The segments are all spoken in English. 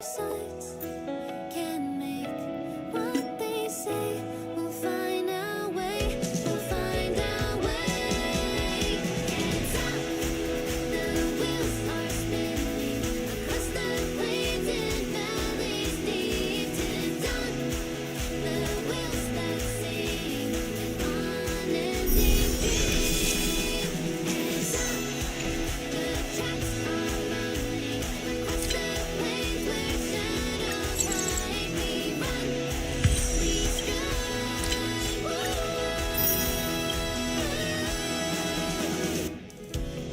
Sides can make what they say. We'll find our way. We'll find our way. Hands up, the wheels are spinning across the plains and valleys deep to dawn. The wheels that sing an unending dream. Hands up, the tracks are running across the plains where shadows hide. We run, we skyward.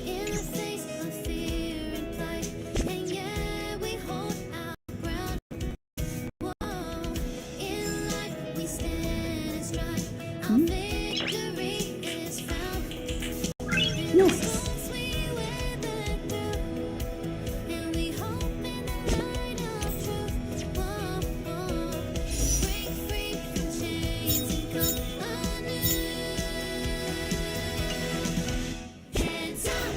In the face of fear and fight, and yeah, we hold our ground. Whoa, in life we stand and strive. Our victory is found. In the storms we weather through, and we hope in the light of truth. Whoa, break free from chains and come anew. Hands up,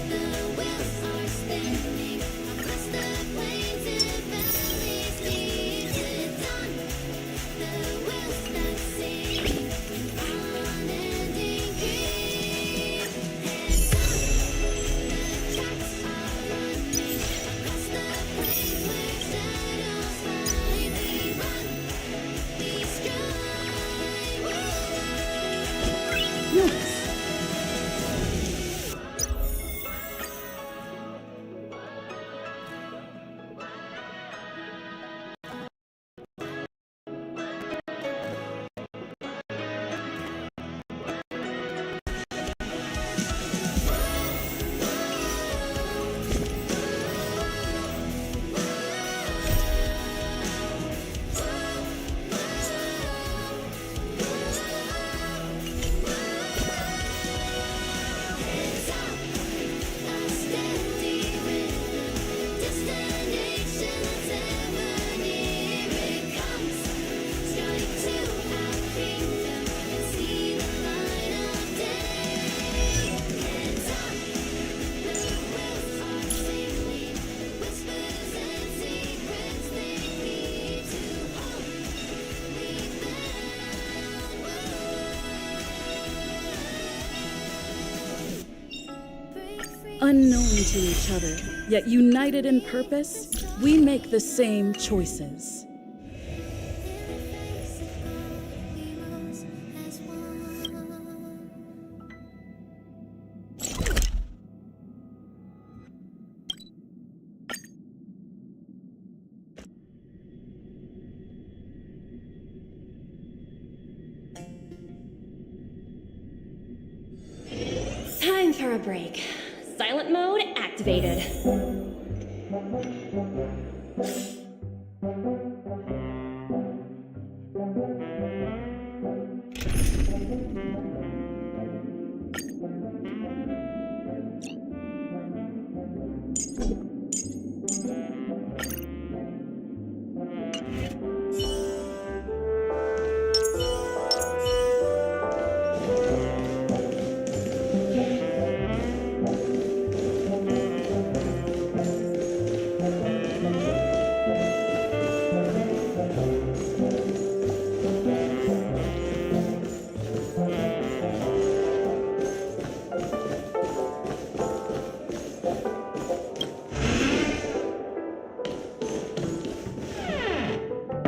the wheels are spinning across the plains and valleys deep to dawn. The wheels that sing an unending dream. Hands up, the tracks are running across the plains where shadows hide. We run, we skyward. Hands up, a steady rhythm, destination that's ever near. It comes, strike to our kingdom and see the light of day. Hands up, the wheels are singing, whispers and secrets they lead to hope we found. Break free. Unknown to each other, yet united in purpose, we make the same choices. In the face of all heroes as one. Time for a break. Silent mode activated.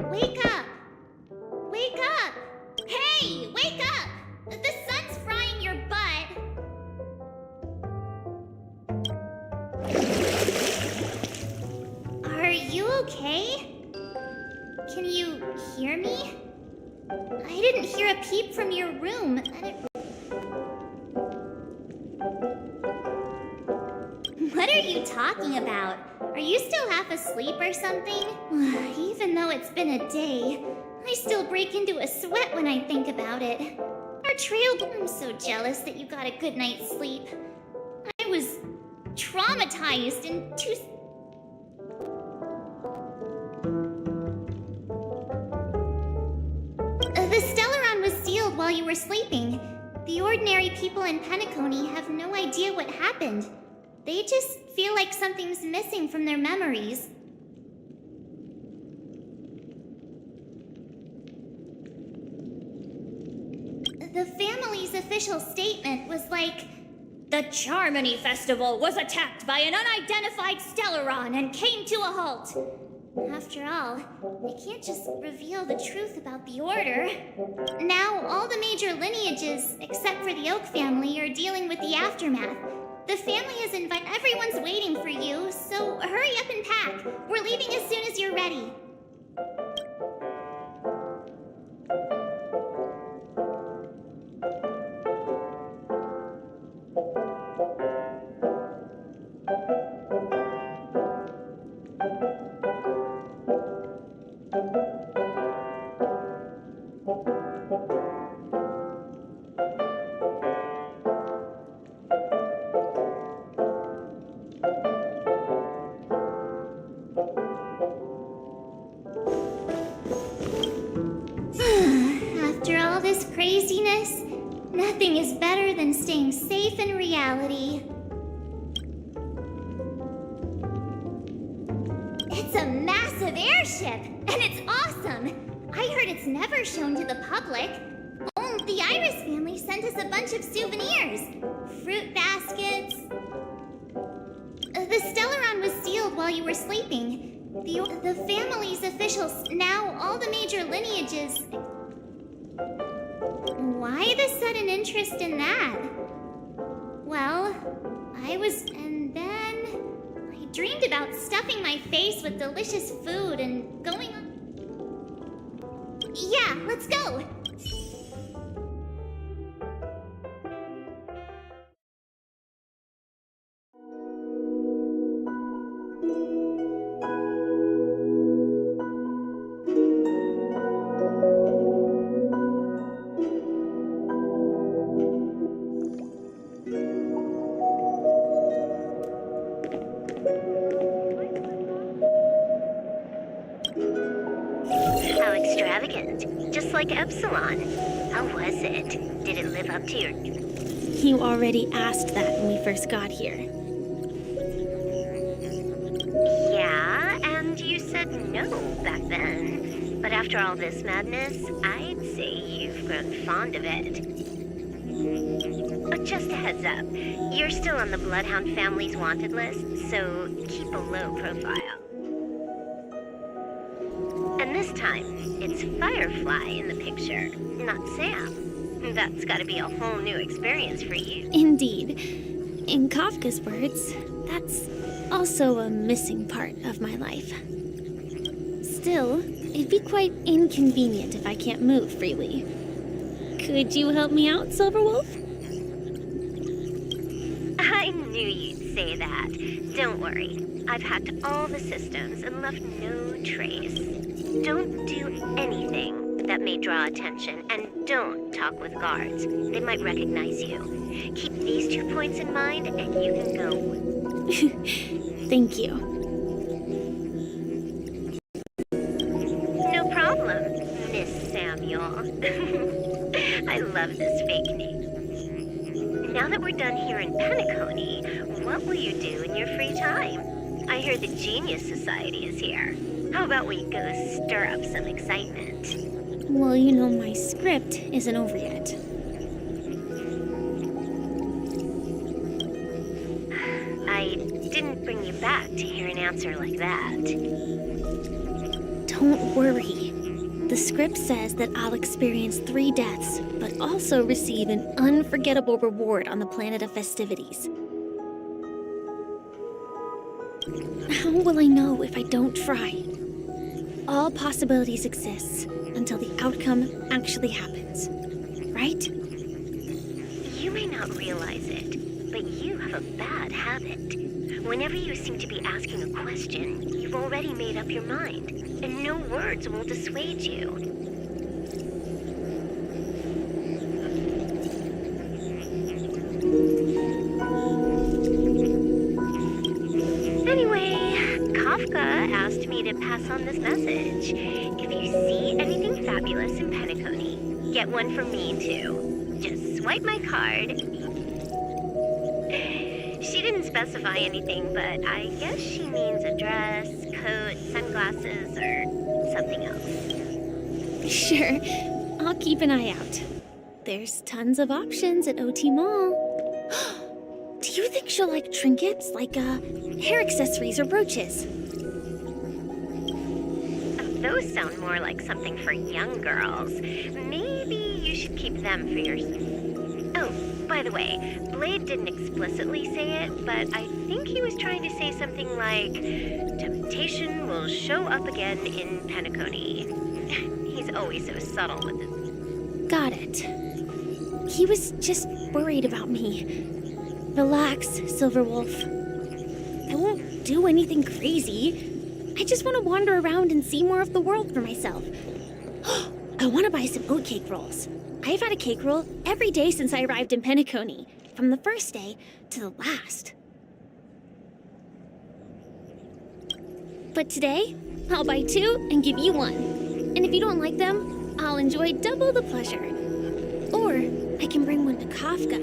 Wake up! Wake up! Hey, wake up! The sun's frying your butt. Are you okay? Can you hear me? I didn't hear a peep from your room, and it... What are you talking about? Are you still half asleep or something? Even though it's been a day, I still break into a sweat when I think about it. Our trail... I'm so jealous that you got a good night's sleep. I was traumatized and too... The Stellaron was sealed while you were sleeping. The ordinary people in Penacony have no idea what happened. They just feel like something's missing from their memories. The family's official statement was like, The Charmony Festival was attacked by an unidentified Stellaron and came to a halt. after all, they can't just reveal the truth about the Order. Now, all the major lineages, except for the Oak family, are dealing with the aftermath. The family has invited. Everyone's waiting for you, so hurry up and pack. We're leaving as soon as you're ready. After all this craziness, nothing is better than staying safe in reality. It's a massive airship, and it's awesome! I heard it's never shown to the public. Oh, the Iris family sent us a bunch of souvenirs. Fruit baskets. The Stellaron was sealed while you were sleeping. The family's officials. Now all the major lineages. Why the sudden interest in that? Well, and then I dreamed about stuffing my face with delicious food and going on. Yeah, let's go! How extravagant. Just like Epsilon. How was it? Did it live up to your... You already asked that when we first got here. Yeah, and you said no back then. But after all this madness, I'd say you've grown fond of it. But just a heads up, you're still on the Bloodhound family's wanted list, so keep a low profile. And this time, it's Firefly in the picture, not Sam. That's gotta be a whole new experience for you. Indeed. In Kafka's words, that's also a missing part of my life. Still, it'd be quite inconvenient if I can't move freely. Could you help me out, Silverwolf? I knew you'd say that. Don't worry. I've hacked all the systems and left no trace. Don't do anything that may draw attention, and don't talk with guards. They might recognize you. Keep these 2 points in mind, and you can go. Thank you. No problem, Miss Samuel. I love this fake name. Now that we're done here in Penacony, what will you do in your free time? I hear the Genius Society is here. How about we go stir up some excitement? Well, you know, my script isn't over yet. I didn't bring you back to hear an answer like that. Don't worry. The script says that I'll experience 3 deaths, but also receive an unforgettable reward on the planet of festivities. How will I know if I don't try? All possibilities exist until the outcome actually happens, right? You may not realize it, but you have a bad habit. Whenever you seem to be asking a question, you've already made up your mind, and no words will dissuade you. Anyway, Kafka asked me to pass on this message. If you see anything fabulous in Penacony, get one for me too. Just swipe my card. She didn't specify anything, but I guess she means a dress, coat, sunglasses, or something else. Sure, I'll keep an eye out. There's tons of options at OT Mall. Do you think she'll like trinkets, like hair accessories or brooches? Those sound more like something for young girls. Maybe you should keep them for your... Oh, by the way, Blade didn't explicitly say it, but I think he was trying to say something like, temptation will show up again in Penacony. He's always so subtle with it. Got it. He was just worried about me. Relax, Silverwolf. I won't do anything crazy. I just want to wander around and see more of the world for myself. I want to buy some oatcake rolls. I've had a cake roll every day since I arrived in Penacony, from the first day to the last. But today, I'll buy 2 and give you 1. And if you don't like them, I'll enjoy double the pleasure. Or I can bring one to Kafka,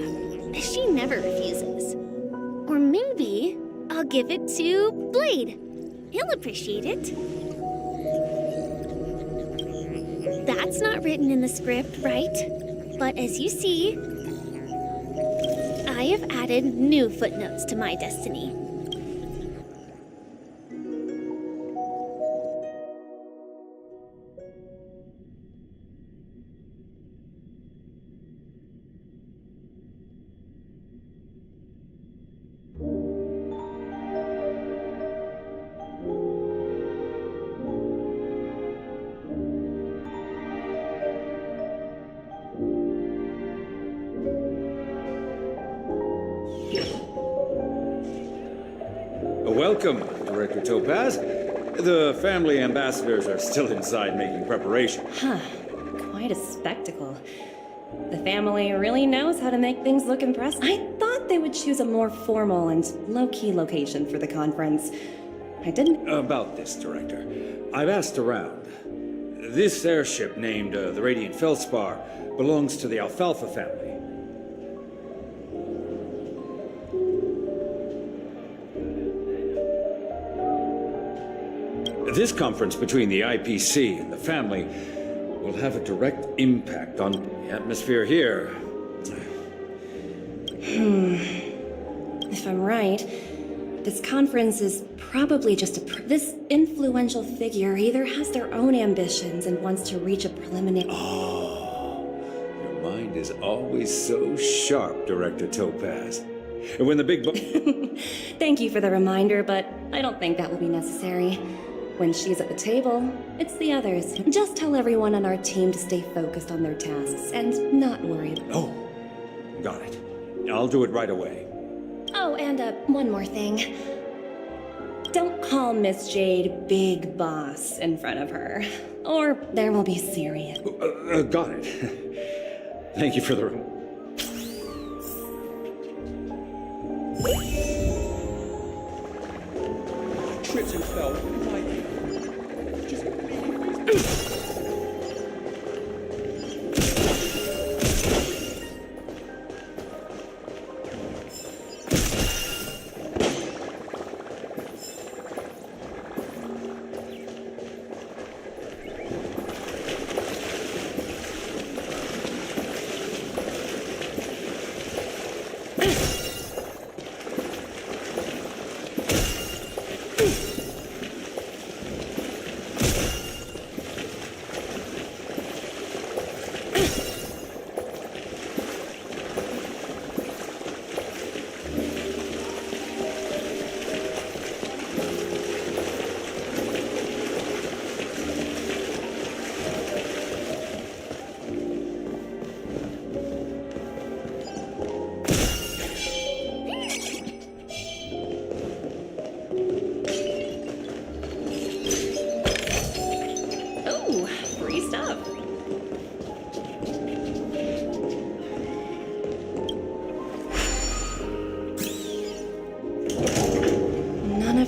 as she never refuses. Or maybe I'll give it to Blade. He'll appreciate it. That's not written in the script, right? But as you see, I have added new footnotes to my destiny. Welcome, Director Topaz. The family ambassadors are still inside making preparation. Huh. Quite a spectacle. The family really knows how to make things look impressive. I thought they would choose a more formal and low-key location for the conference. I didn't... About this, Director. I've asked around. This airship named the Radiant Feldspar belongs to the Alfalfa family. This conference between the IPC and the family will have a direct impact on the atmosphere here. If I'm right, this conference is probably just this influential figure either has their own ambitions and wants to reach a preliminary... Oh, your mind is always so sharp, Director Topaz. And when the big... Thank you for the reminder, but I don't think that will be necessary. When she's at the table, it's the others. Just tell everyone on our team to stay focused on their tasks and not worry. Oh, got it. I'll do it right away. Oh, and one more thing. Don't call Miss Jade Big Boss in front of her, or there will be serious. Got it. Thank you for the... Tripped and fell.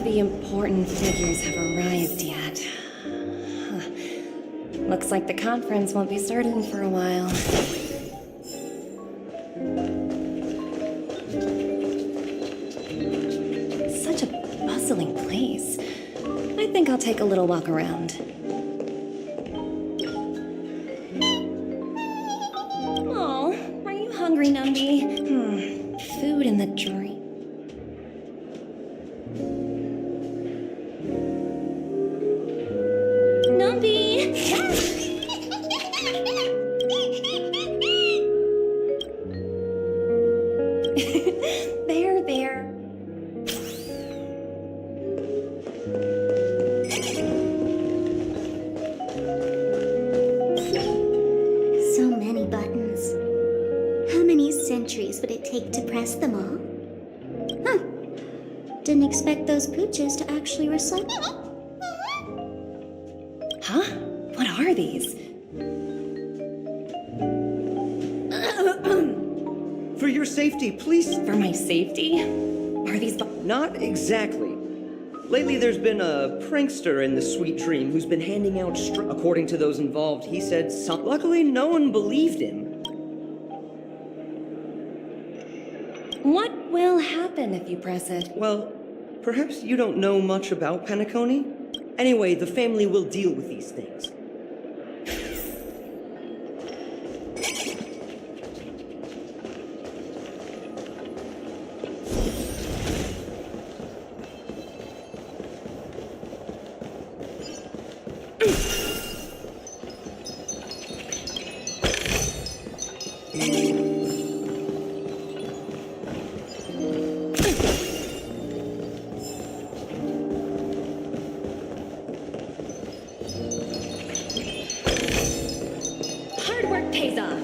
The important figures have arrived yet. Huh. Looks like the conference won't be starting for a while. Such a bustling place. I think I'll take a little walk around. Oh, hungry, Numby. Food in the drawer. Numby! There. So many buttons. How many centuries would it take to press them all? Huh. Didn't expect those pooches to actually recite. Huh? What are these? For your safety, please. For my safety? Are these Not exactly. Lately, there's been a prankster in the Sweet Dream who's been handing out according to those involved, he said some. Luckily, no one believed him. What will happen if you press it? Well, perhaps you don't know much about Penacony? Anyway, the family will deal with these things. Hard work pays off.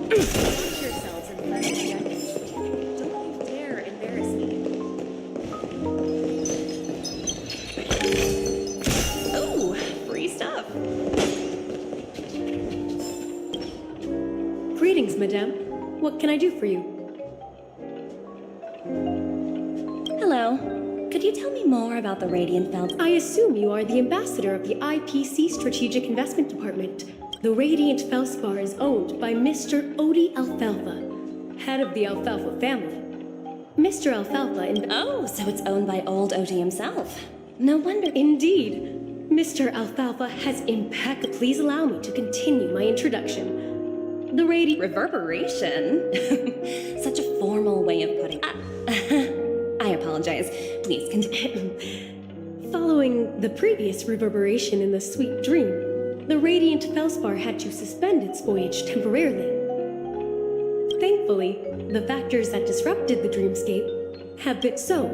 Watch yourselves in front of the others. Don't you dare embarrass me. Ooh, free stuff. Greetings, madame. What can I do for you? Hello. Could you tell me more about the Radiant Felt? I assume you are the ambassador of the IPC Strategic Investment Department. The Radiant Felspar is owned by Mr. Odie Alfalfa, head of the Alfalfa family. Mr. Alfalfa Oh, so it's owned by old Odie himself. No wonder. Indeed. Mr. Alfalfa has impeccable. Please allow me to continue my introduction. The Radiant Reverberation? Such a formal way of putting I apologize. Please continue. Following the previous reverberation in the Sweet Dream, the Radiant Felspar had to suspend its voyage temporarily. Thankfully, the factors that disrupted the dreamscape have been so.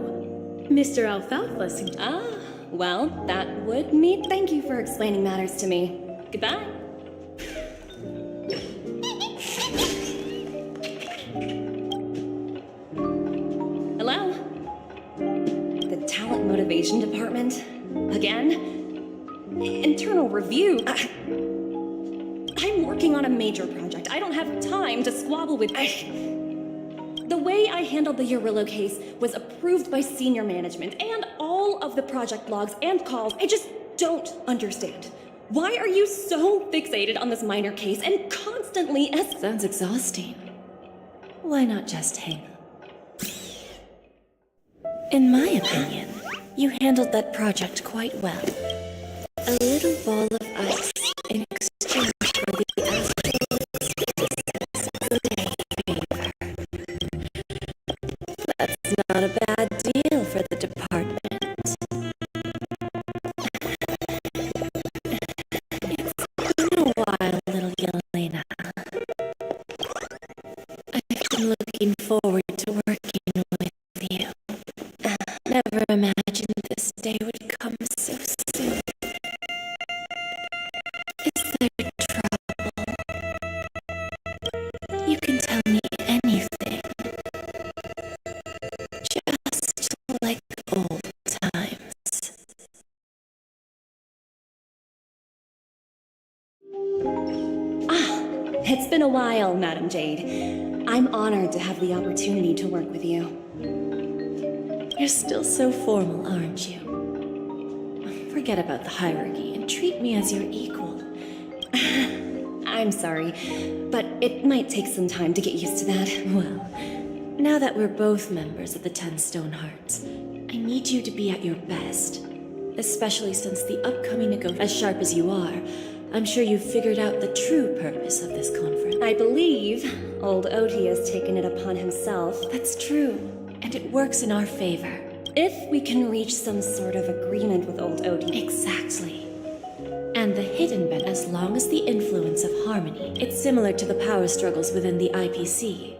Mr. Alfalfa Well, that would mean. Thank you for explaining matters to me. Goodbye. Hello? The Talent Motivation Department? Again? Internal review? I'm working on a major project. I don't have time to squabble with. The way I handled the Urillo case was approved by senior management and all of the project logs and calls. I just don't understand. Why are you so fixated on this minor case and constantly Sounds exhausting. Why not just hang up? In my opinion, you handled that project quite well. A little ball of ice in exchange for the astral existence of a favor. That's not a bad deal for the department. It's been a while, little Yelena. I've been looking forward to working with you. Never imagined this day would come so soon. Is there trouble? You can tell me anything. Just like old times. It's been a while, Madam Jade. I'm honored to have the opportunity to work with you. You're still so formal, aren't you? Forget about the hierarchy and treat me as your equal. I'm sorry, but it might take some time to get used to that. Well, now that we're both members of the 10 Stone Hearts, I need you to be at your best, especially since the upcoming negotiation. As sharp as you are, I'm sure you've figured out the true purpose of this conference. I believe old Oti has taken it upon himself. That's true, and it works in our favor. If we can reach some sort of agreement with old Oti. Exactly. And the hidden benefit, as long as the influence of harmony. It's similar to the power struggles within the IPC.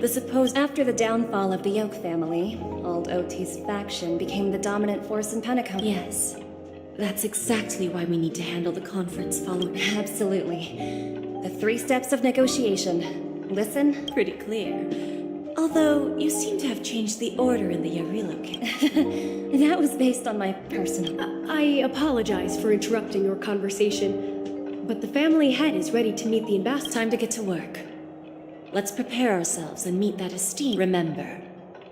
The supposed After the downfall of the Yoke family, old Oti's faction became the dominant force in Penacony. Yes. That's exactly why we need to handle the conference following. Absolutely. The 3 steps of negotiation. Listen. Pretty clear. Although, you seem to have changed the order in the Yarilo case. That was based on my personal... I apologize for interrupting your conversation, but the family head is ready to meet the ambassador. Time to get to work. Let's prepare ourselves and meet that esteem. Remember,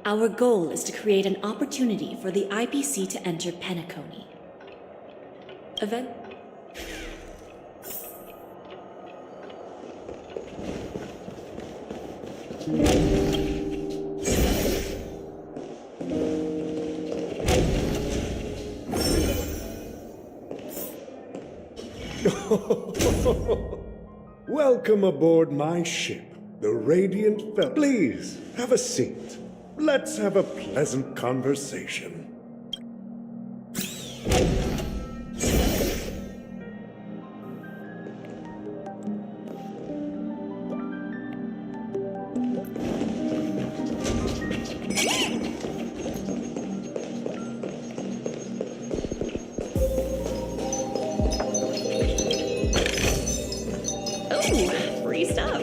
our goal is to create an opportunity for the IPC to enter Penacony. Event... Welcome aboard my ship, the Radiant Fel. Please, have a seat. Let's have a pleasant conversation. Free stuff.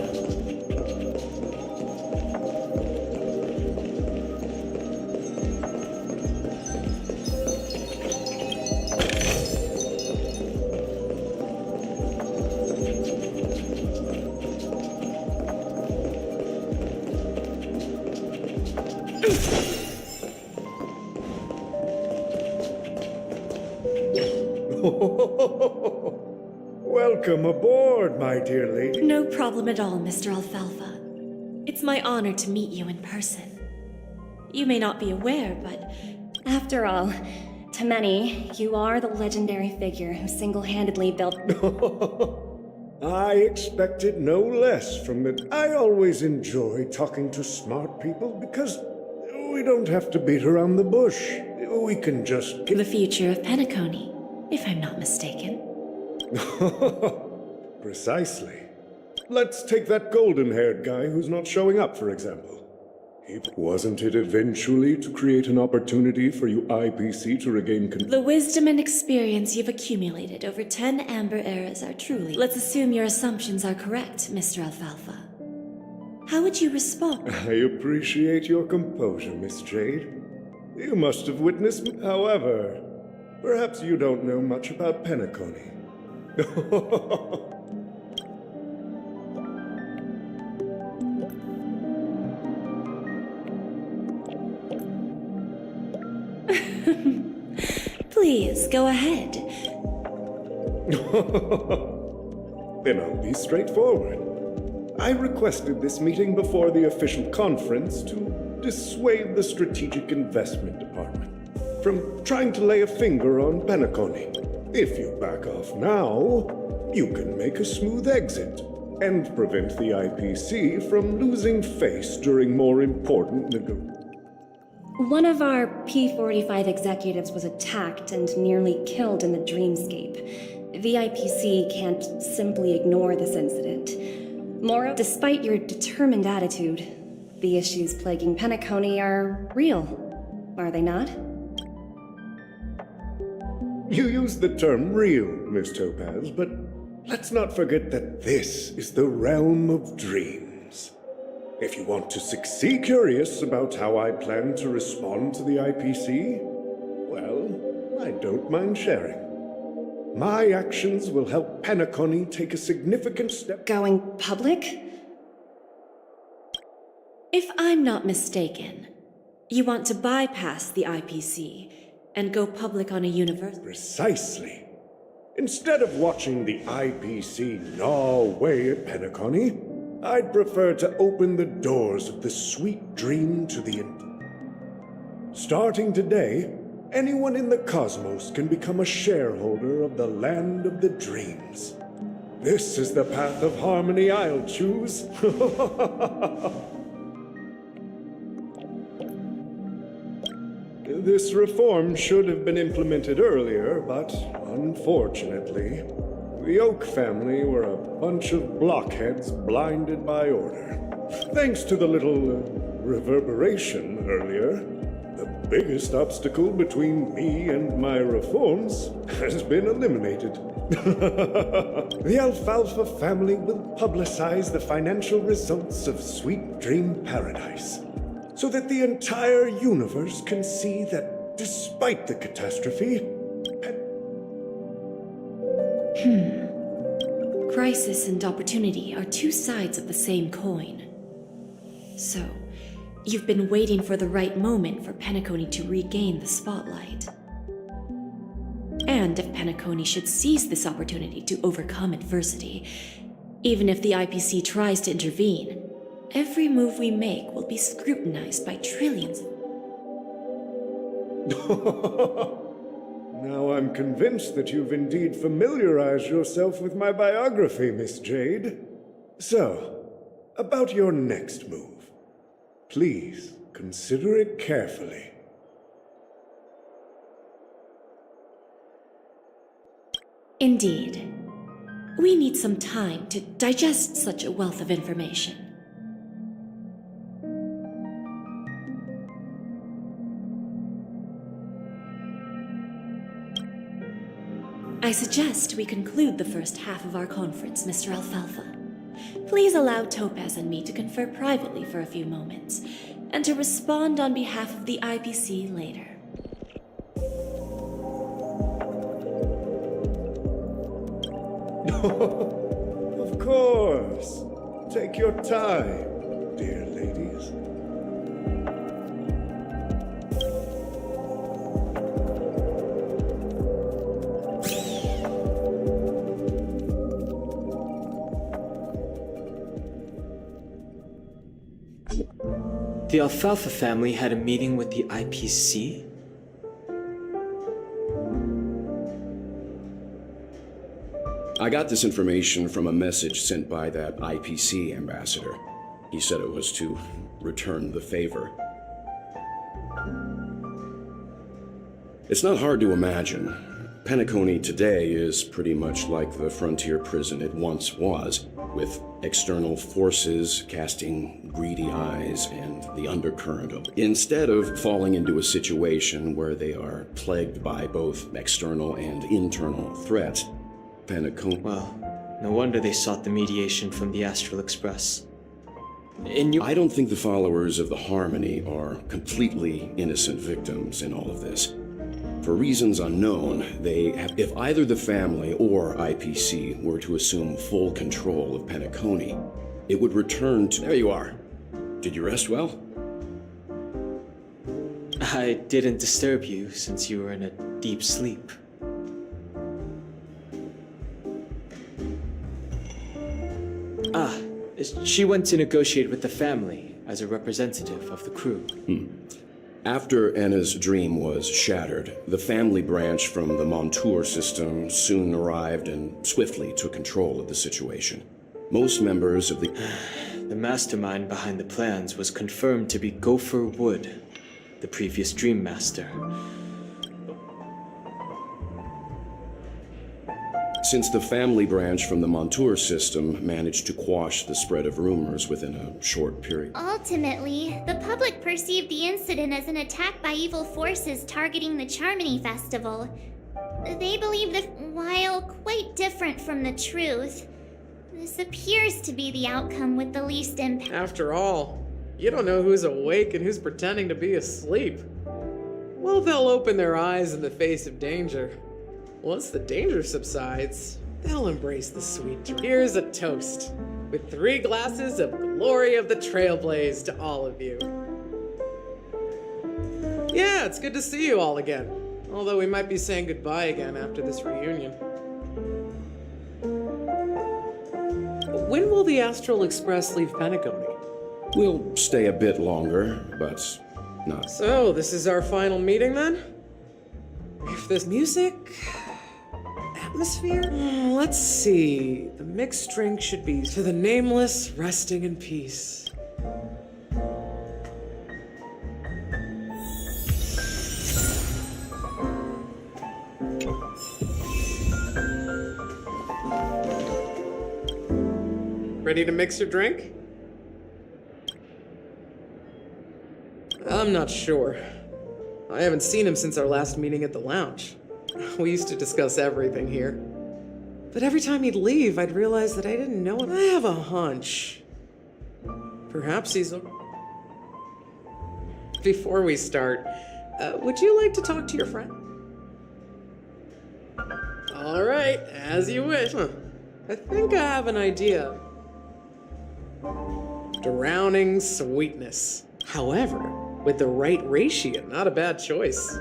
Welcome aboard, my dear lady. No problem at all, Mr. Alfalfa. It's my honor to meet you in person. You may not be aware, but After all, to many, you are the legendary figure who single-handedly built... I expected no less from the... I always enjoy talking to smart people because we don't have to beat around the bush. We can just... the future of Penacony, if I'm not mistaken. Precisely. Let's take that golden-haired guy who's not showing up, for example. Wasn't it eventually to create an opportunity for you IPC to regain control? The wisdom and experience you've accumulated over 10 Amber Eras are truly... Let's assume your assumptions are correct, Mr. Alfalfa. How would you respond? I appreciate your composure, Miss Jade. You must have witnessed me. However, perhaps you don't know much about Penacony. Please, go ahead. Then I'll be straightforward. I requested this meeting before the official conference to dissuade the Strategic Investment Department from trying to lay a finger on Penacony. If you back off now, you can make a smooth exit and prevent the IPC from losing face during more important negotiations. One of our P-45 executives was attacked and nearly killed in the dreamscape. The IPC can't simply ignore this incident. Moreover, despite your determined attitude, the issues plaguing Penacony are real, are they not? You use the term real, Miss Topaz, but let's not forget that this is the realm of dreams. If you want to succeed curious about how I plan to respond to the IPC, well, I don't mind sharing. My actions will help Penacony take a significant step. Going public? If I'm not mistaken, you want to bypass the IPC and go public on a universe. Precisely. Instead of watching the IPC gnaw away at Penacony, I'd prefer to open the doors of the sweet dream to the Starting today, anyone in the cosmos can become a shareholder of the Land of the Dreams. This is the path of harmony I'll choose. This reform should have been implemented earlier, but unfortunately, the Oak family were a bunch of blockheads blinded by order. Thanks to the little reverberation earlier, the biggest obstacle between me and my reforms has been eliminated. The Alfalfa family will publicize the financial results of Sweet Dream Paradise, so that the entire universe can see that despite the catastrophe, Crisis and opportunity are two sides of the same coin. So, you've been waiting for the right moment for Penacony to regain the spotlight. And if Penacony should seize this opportunity to overcome adversity, even if the IPC tries to intervene, every move we make will be scrutinized by trillions. Now I'm convinced that you've indeed familiarized yourself with my biography, Miss Jade. So, about your next move. Please consider it carefully. Indeed. We need some time to digest such a wealth of information. I suggest we conclude the first half of our conference, Mr. Alfalfa. Please allow Topaz and me to confer privately for a few moments, and to respond on behalf of the IPC later. Of course. Take your time, dear ladies. The Alfalfa family had a meeting with the IPC? I got this information from a message sent by that IPC ambassador. He said it was to return the favor. It's not hard to imagine. Penacony today is pretty much like the frontier prison it once was, with external forces casting greedy eyes and the undercurrent of. Instead of falling into a situation where they are plagued by both external and internal threats, Penacony. Well, no wonder they sought the mediation from the Astral Express. I don't think the followers of the Harmony are completely innocent victims in all of this. For reasons unknown, if either the family or IPC were to assume full control of Penacony, it would return to... There you are. Did you rest well? I didn't disturb you since you were in a deep sleep. She went to negotiate with the family as a representative of the crew. After Anna's dream was shattered, the family branch from the Montour system soon arrived and swiftly took control of the situation. Most members of the... The mastermind behind the plans was confirmed to be Gopher Wood, the previous Dream Master. Since the family branch from the Montour system managed to quash the spread of rumors within a short period. Ultimately, the public perceived the incident as an attack by evil forces targeting the Charmony Festival. They believe that, while quite different from the truth, this appears to be the outcome with the least impact. After all, you don't know who's awake and who's pretending to be asleep. Well, they'll open their eyes in the face of danger. Once the danger subsides, they'll embrace the sweet dream. Here's a toast, with 3 glasses of glory of the Trailblaze to all of you. Yeah, it's good to see you all again. Although we might be saying goodbye again after this reunion. When will the Astral Express leave Penacony? We'll stay a bit longer, but not. So, this is our final meeting then? If this music... atmosphere? Let's see. The mixed drink should be to the nameless, resting in peace. Ready to mix your drink? I'm not sure. I haven't seen him since our last meeting at the lounge. We used to discuss everything here. But every time he'd leave, I'd realize that I didn't know him. I have a hunch. Perhaps he's... Before we start, would you like to talk to your friend? All right, as you wish. I think I have an idea. Drowning sweetness. However, with the right ratio, not a bad choice.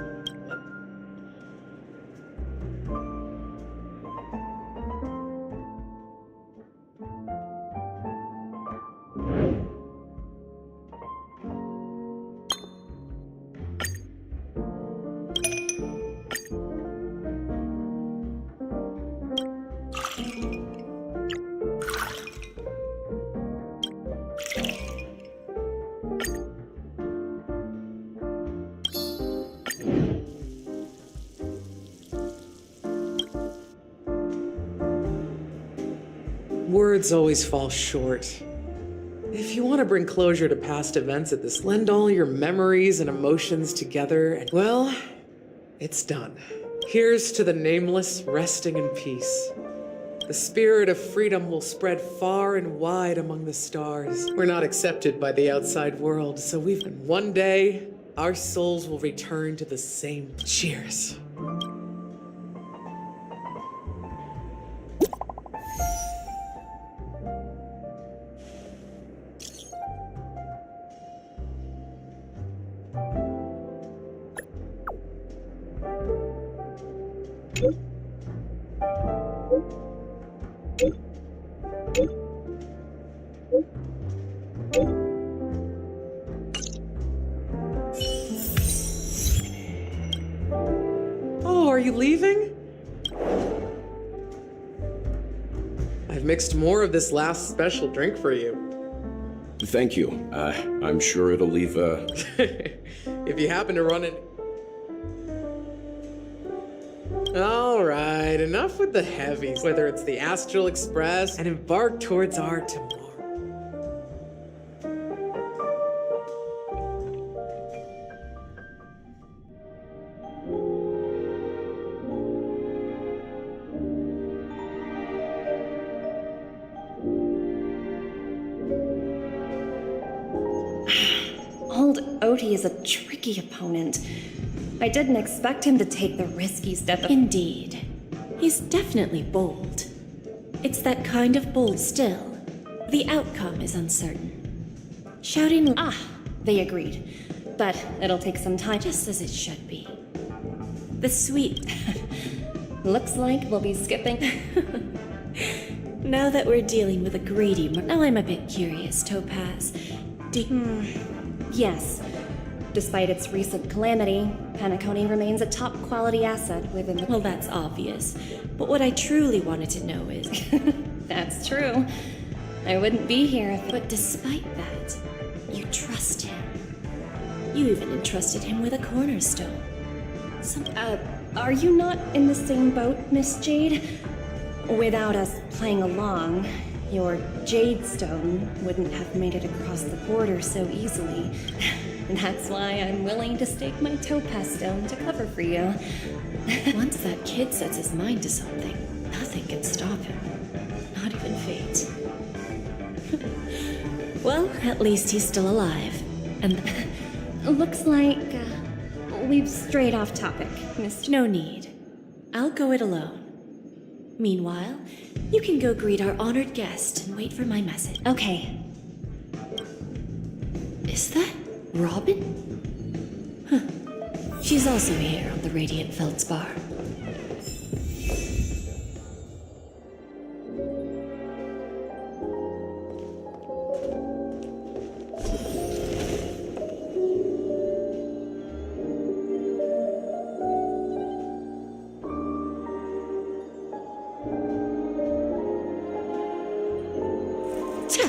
Words always fall short. If you want to bring closure to past events at this, blend all your memories and emotions together, and well, it's done. Here's to the nameless resting in peace. The spirit of freedom will spread far and wide among the stars. We're not accepted by the outside world, so one day, our souls will return to the same. Cheers. Oh, are you leaving? I've mixed more of this last special drink for you. Thank you. I'm sure it'll leave a... If you happen to run it... Alright, enough with the heavies. Whether it's the Astral Express and embark towards our tomorrow. Old Odie is a tricky opponent. I didn't expect him to take the risky step of— Indeed. He's definitely bold. It's that kind of bold still. The outcome is uncertain. Shouting— they agreed. But it'll take some time. just as it should be. The sweet— Looks like we'll be skipping. Now that we're dealing with a greedy— Now I'm a bit curious, Topaz. Yes. Despite its recent calamity, Penacony remains a top quality asset within the— Well, that's obvious. But what I truly wanted to know is— That's true. I wouldn't be here if— But despite that, you trust him. You even entrusted him with a cornerstone. Are you not in the same boat, Miss Jade? Without us playing along, your Jade Stone wouldn't have made it across the border so easily. That's why I'm willing to stake my Topaz Stone to cover for you. Once that kid sets his mind to something, nothing can stop him. Not even fate. Well, at least he's still alive. And Looks like we've strayed off topic, Miss— no need. I'll go it alone. Meanwhile, you can go greet our honored guest and wait for my message. Okay. Is that Robin? Huh. She's also here on the Radiant Feldspar. There's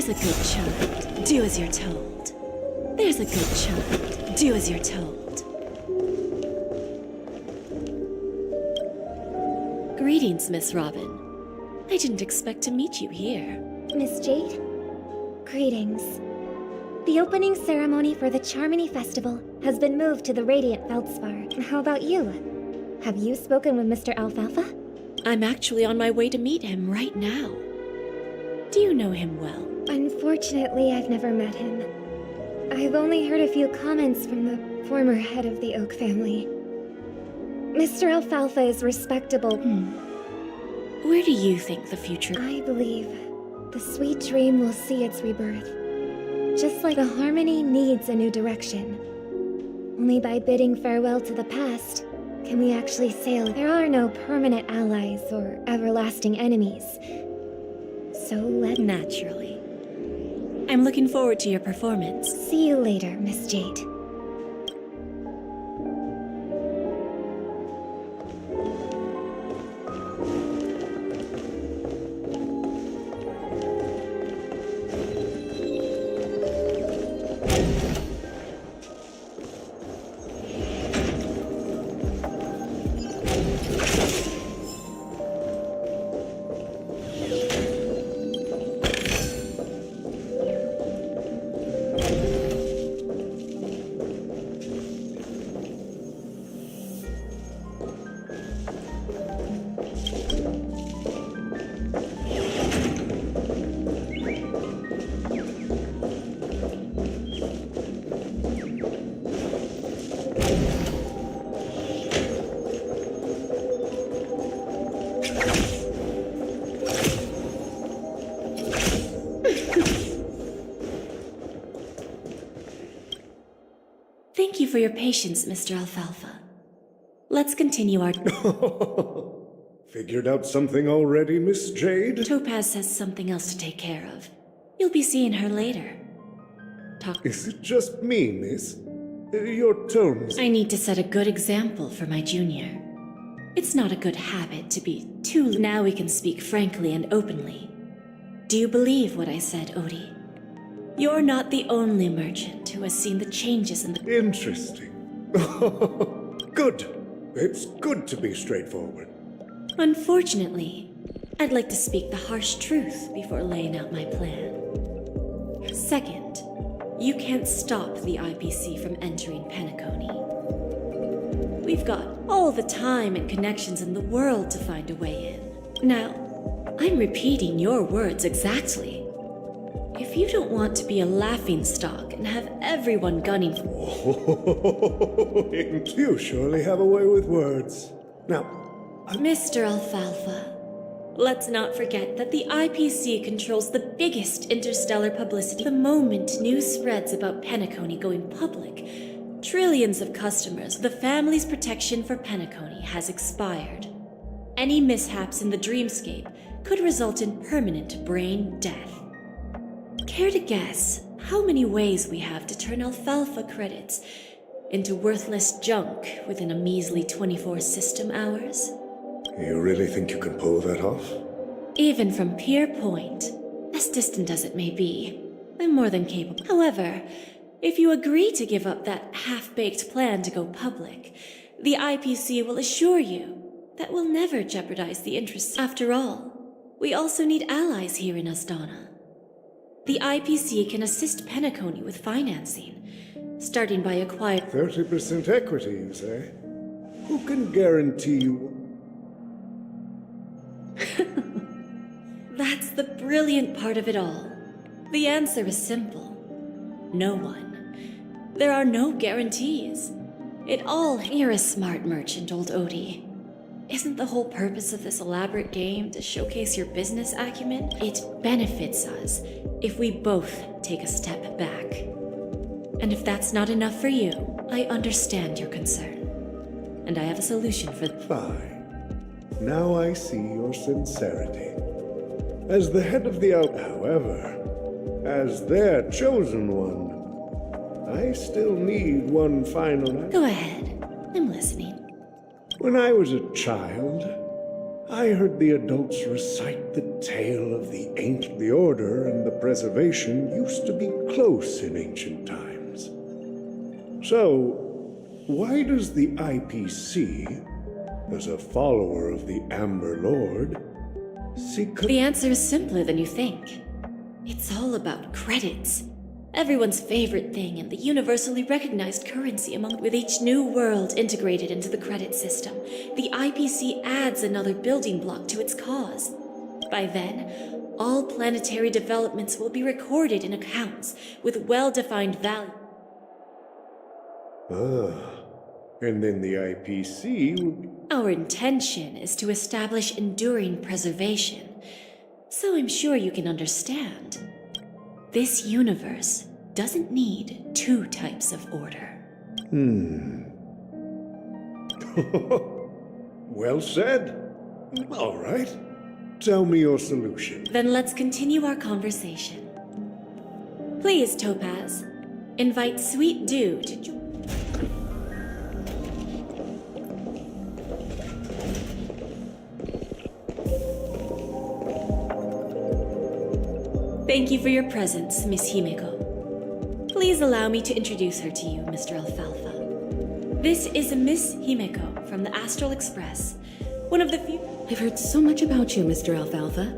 a good child. Do as you're told. There's a good child. Do as you're told. Greetings, Miss Robin. I didn't expect to meet you here. Miss Jade? Greetings. The opening ceremony for the Charmony Festival has been moved to the Radiant Feldspar. How about you? Have you spoken with Mr. Alfalfa? I'm actually on my way to meet him right now. Do you know him well? Unfortunately, I've never met him. I've only heard a few comments from the former head of the Oak family. Mr. Alfalfa is respectable. Where do you think the future... I believe the sweet dream will see its rebirth. Just like a harmony needs a new direction. Only by bidding farewell to the past can we actually sail. There are no permanent allies or everlasting enemies. So Naturally. I'm looking forward to your performance. See you later, Miss Jade. Thank you for your patience, Mr. Alfalfa. Let's continue our... Figured out something already, Miss Jade? Topaz has something else to take care of. You'll be seeing her later. Is it just me, miss? Your tones... I need to set a good example for my junior. It's not a good habit to be too... Now we can speak frankly and openly. Do you believe what I said, Odie? You're not the only merchant who has seen the changes in the... Interesting. Good. It's good to be straightforward. Unfortunately, I'd like to speak the harsh truth before laying out my plan. Second, you can't stop the IPC from entering Penacony. We've got all the time and connections in the world to find a way in. Now, I'm repeating your words exactly. If you don't want to be a laughingstock and have everyone gunning for... You surely have a way with words. Now, Mr. Alfalfa, let's not forget that the IPC controls the biggest interstellar publicity. The moment news spreads about Penacony going public, trillions of customers, the family's protection for Penacony has expired. Any mishaps in the dreamscape could result in permanent brain death. Care to guess how many ways we have to turn Alfalfa credits into worthless junk within a measly 24 system hours? You really think you can pull that off? Even from Pier Point, as distant as it may be, I'm more than capable. However, if you agree to give up that half-baked plan to go public, the IPC will assure you that we'll never jeopardize the interests. After all, we also need allies here in Asdana. The IPC can assist Penacony with financing, starting by acquiring... 30% equity, you say? Who can guarantee you... That's the brilliant part of it all. The answer is simple. No one. There are no guarantees. It all... You're a smart merchant, old Odie. Isn't the whole purpose of this elaborate game to showcase your business acumen? It benefits us if we both take a step back. And if that's not enough for you, I understand your concern. And I have a solution for... Fine. Now I see your sincerity. As the head of the however, as their chosen one, I still need one final. Go ahead. I'm listening. When I was a child, I heard the adults recite the tale of the ancient. The order and the preservation used to be close in ancient times. So, why does the IPC, as a follower of the Amber Lord, seek... The answer is simpler than you think. It's all about credits. Everyone's favorite thing and the universally recognized currency with each new world integrated into the credit system. The IPC adds another building block to its cause. By then, all planetary developments will be recorded in accounts with well-defined value. And then the IPC will be... Our intention is to establish enduring preservation. So I'm sure you can understand. This universe doesn't need two types of order. Well said. All right. Tell me your solution. Then let's continue our conversation. Please, Topaz, invite Sweet Dew to join. Thank you for your presence, Miss Himeko. Please allow me to introduce her to you, Mr. Alfalfa. This is Miss Himeko from the Astral Express, one of the few... I've heard so much about you, Mr. Alfalfa.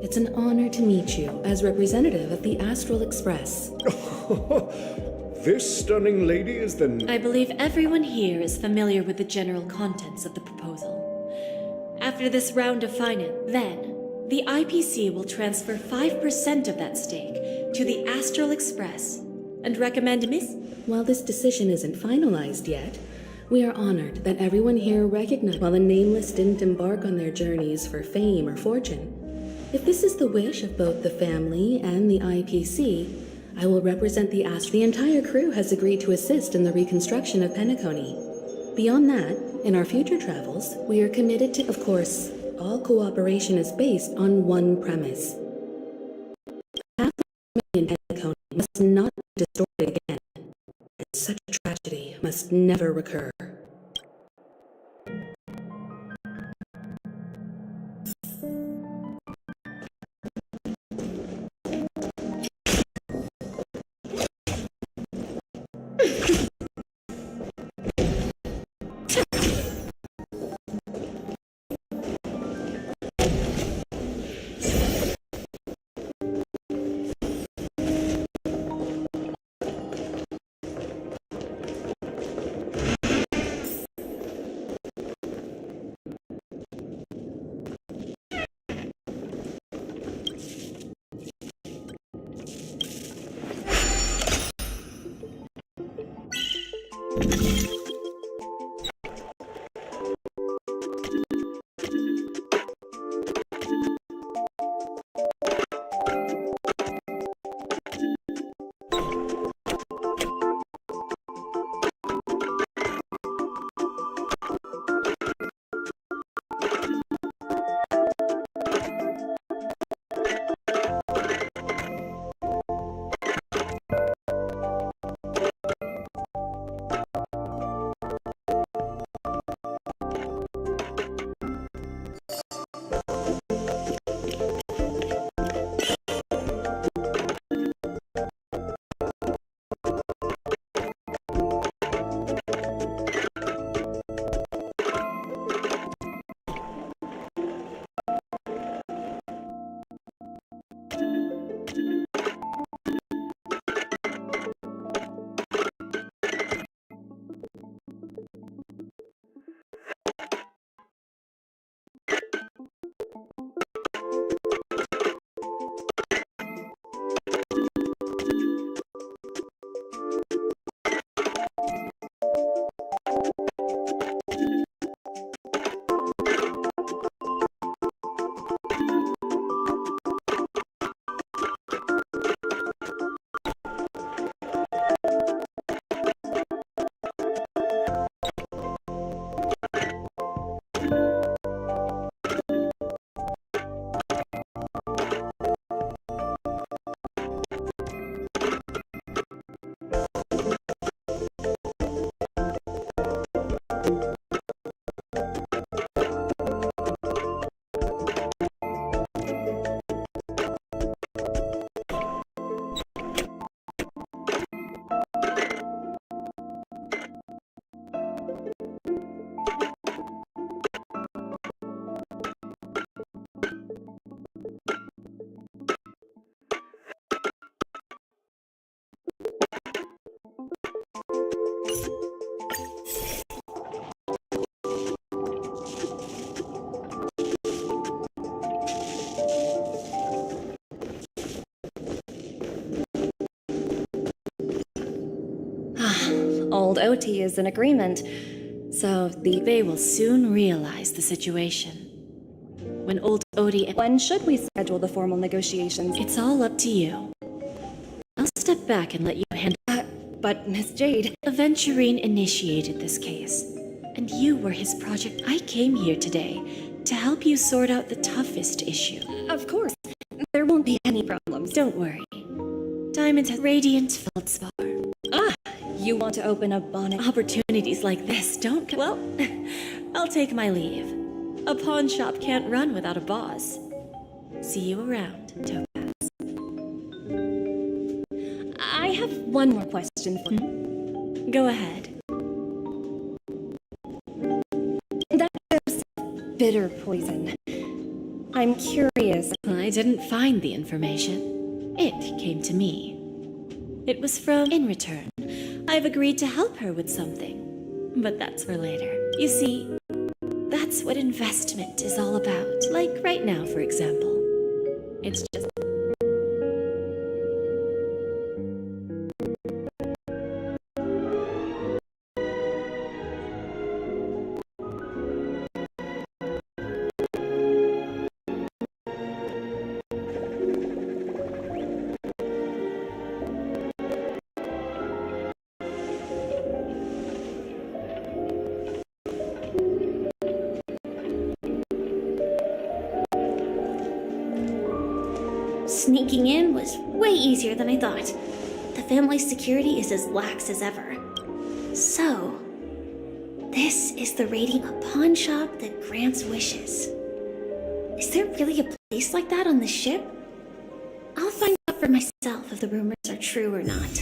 It's an honor to meet you as representative of the Astral Express. This stunning lady is the... I believe everyone here is familiar with the general contents of the proposal. After this round of finance, then, the IPC will transfer 5% of that stake to the Astral Express and recommend Miss... While this decision isn't finalized yet, we are honored that everyone here recognized while the nameless didn't embark on their journeys for fame or fortune. If this is the wish of both the family and the IPC, I will represent the Astral. The entire crew has agreed to assist in the reconstruction of Penacony. Beyond that, in our future travels, we are committed to, of course, all cooperation is based on one premise. In Penacony must not be destroyed again, and such a tragedy must never recur. OT is in agreement, so they will soon realize the situation. When old Odie, when should we schedule the formal negotiations? It's all up to you. I'll step back and let you handle. But Miss Jade, Aventurine initiated this case, and you were his project. I came here today to help you sort out the toughest issue. Of course, there won't be any problems. Don't worry. Diamond has Radiant Feldspar. You want to open up bonnet opportunities like this, don't? Well, I'll take my leave. A pawn shop can't run without a boss. See you around, Topaz. I have one more question for you. Go ahead. That bitter poison. I'm curious. I didn't find the information. It came to me. It was from... In return, I've agreed to help her with something. But that's for later. You see, that's what investment is all about. Like right now, for example. It's just... Sneaking in was way easier than I thought. The family's security is as lax as ever. So, this is the Radiant, a pawn shop that grants wishes. Is there really a place like that on the ship? I'll find out for myself if the rumors are true or not.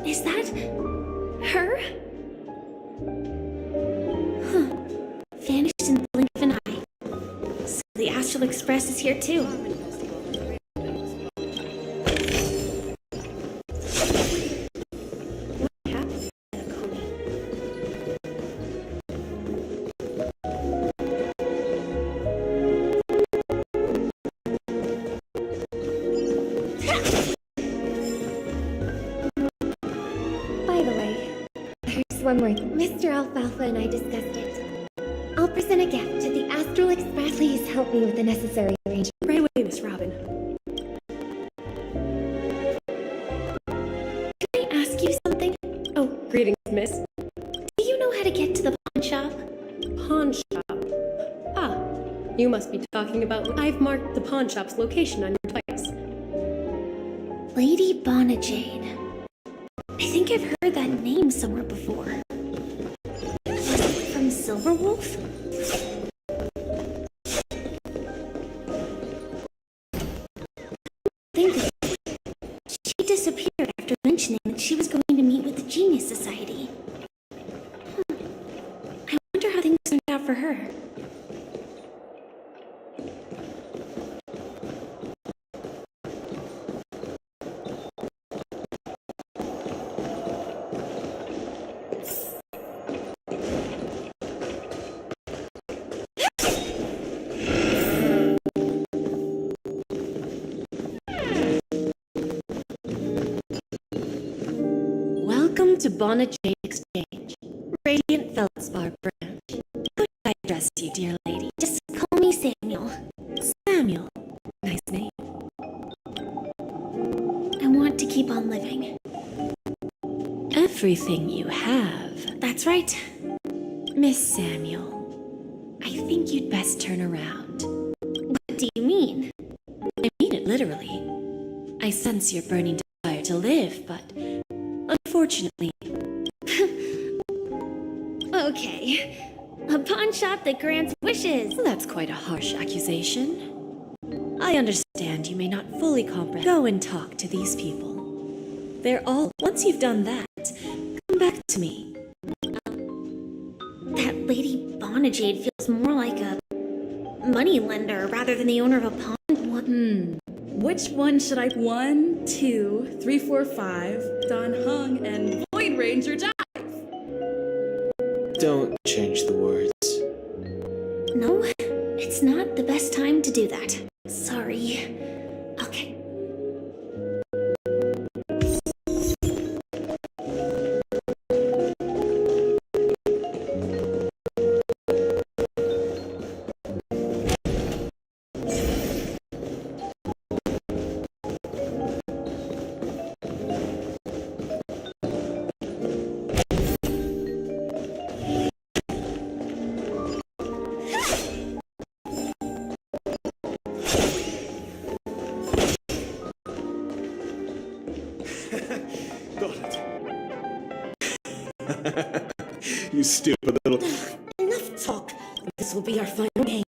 Is that her? Huh. Vanished in the blink of an eye. So the Astral Express is here too. What happened to Penacony? One more thing. Mr. Alfalfa and I discussed it. I'll present a gift to the Astral Express. Please help me with the necessary arrangements. Right away, Miss Robin. Can I ask you something? Oh, greetings, miss. Do you know how to get to the pawn shop? Pawn shop? Ah, you must be talking about... I've marked the pawn shop's location on your place. Lady Bonajade. I think I've heard that name somewhere before. From Silverwolf? Think of it. She disappeared after mentioning that she was going to meet with the Genius Society. I wonder how things turned out for her. Welcome to Bonajade's Radiant Feldspar branch. How should I address you, dear lady? Just call me Samuel. Samuel. Nice name. I want to keep on living. Everything you have. That's right. Miss Samuel, I think you'd best turn around. What do you mean? I mean it literally. I sense your burning desire to live, but unfortunately... Okay. A pawn shop that grants wishes. That's quite a harsh accusation. I understand you may not fully comprehend. Go and talk to these people. They're all... Once you've done that, come back to me. That Lady Bonajade feels more like a money lender rather than the owner of a pawn. What? Which one should I... 1, 2, 3, 4, 5, Don Hung, and Void Ranger Dive? Don't change the words. No, it's not the best time to do that. Sorry. Okay. You stupid little... Enough talk. This will be our final game.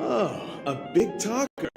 Oh, a big talker.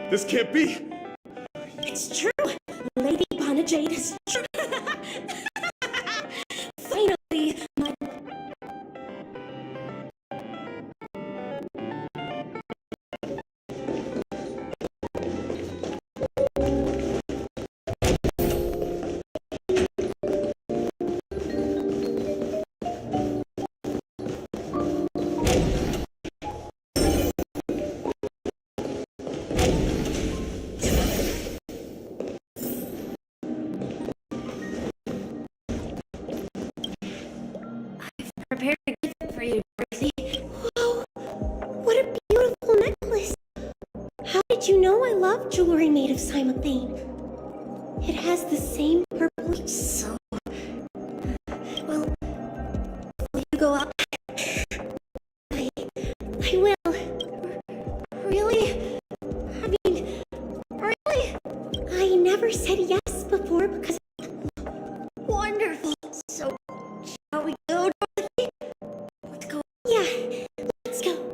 This can't be! It's true! Lady Bonajade is true! Finally, my... Prepared a gift for you, Dorothy. Whoa! What a beautiful necklace! How did you know I love jewelry made of cymothane? It has the same purple... So... Well... Will you go up? I will. Really? I mean... Really? I never said yes before because... Wonderful! So... Shall we go, Dorothy? Let's go. Yeah, let's go.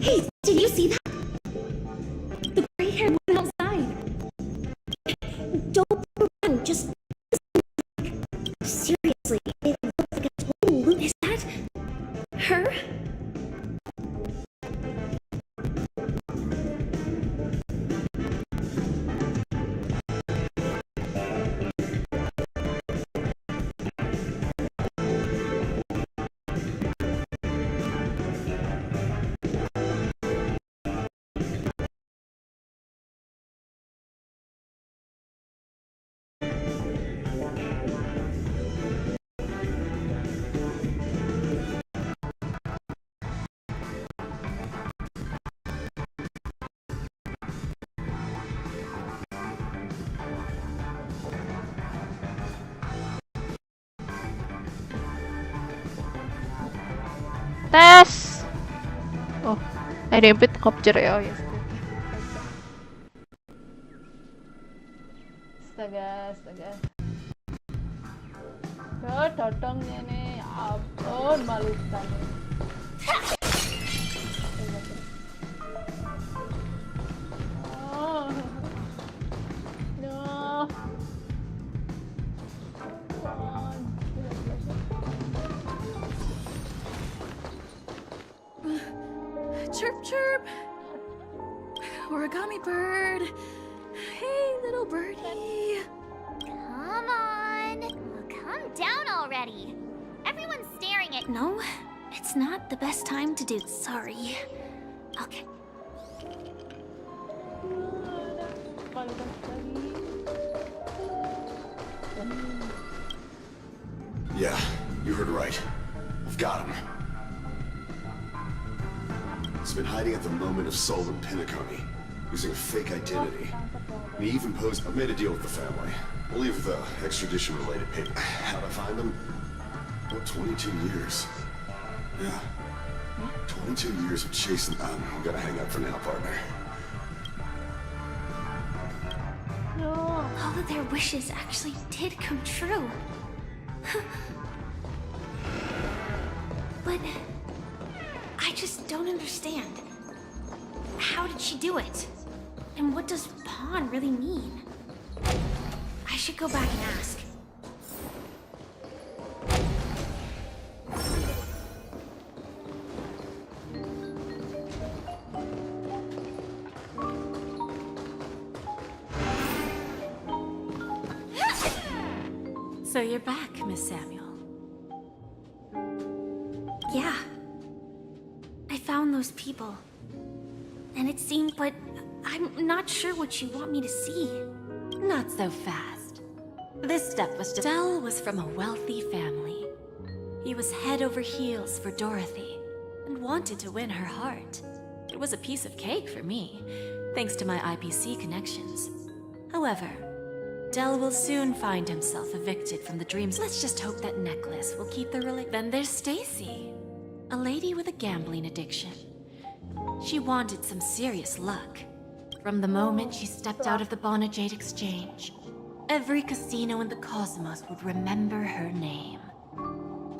Hey, did you see that? The gray-haired one outside. Don't look around, just... Seriously, it looks like a total loot. Is that her? tes. Oh, I repeat capture ya. Oh, yes. Astaga. Datangnya nih, ampun, malu sekali. Oh, no. Chirp, chirp. Origami bird. Hey, little birdie. Come on. Calm down already. Everyone's staring at. No, it's not the best time to do. Sorry. Okay. Yeah, you heard right. I've got him. He's been hiding at the moment of soul in Penacony, using a fake identity. And he even posed. I've made a deal with the family. I'll leave the extradition-related paper. How'd I find him? What, 22 years? Yeah. 22 years of chasing. I'm gonna hang up for now, partner. All of their wishes actually did come true. But I just don't understand. How did she do it? And what does pawn really mean? I should go back and ask. So you're back, Miss Samuel. Yeah. I found those people. And it seemed, but I'm not sure what you want me to see. Not so fast. This stuff was just... Dell was from a wealthy family. He was head over heels for Dorothy and wanted to win her heart. It was a piece of cake for me, thanks to my IPC connections. However, Dell will soon find himself evicted from the dreams. Let's just hope that necklace will keep the relic. Then there's Stacy, a lady with a gambling addiction. She wanted some serious luck. From the moment she stepped out of the Bonajade Exchange, every casino in the cosmos would remember her name.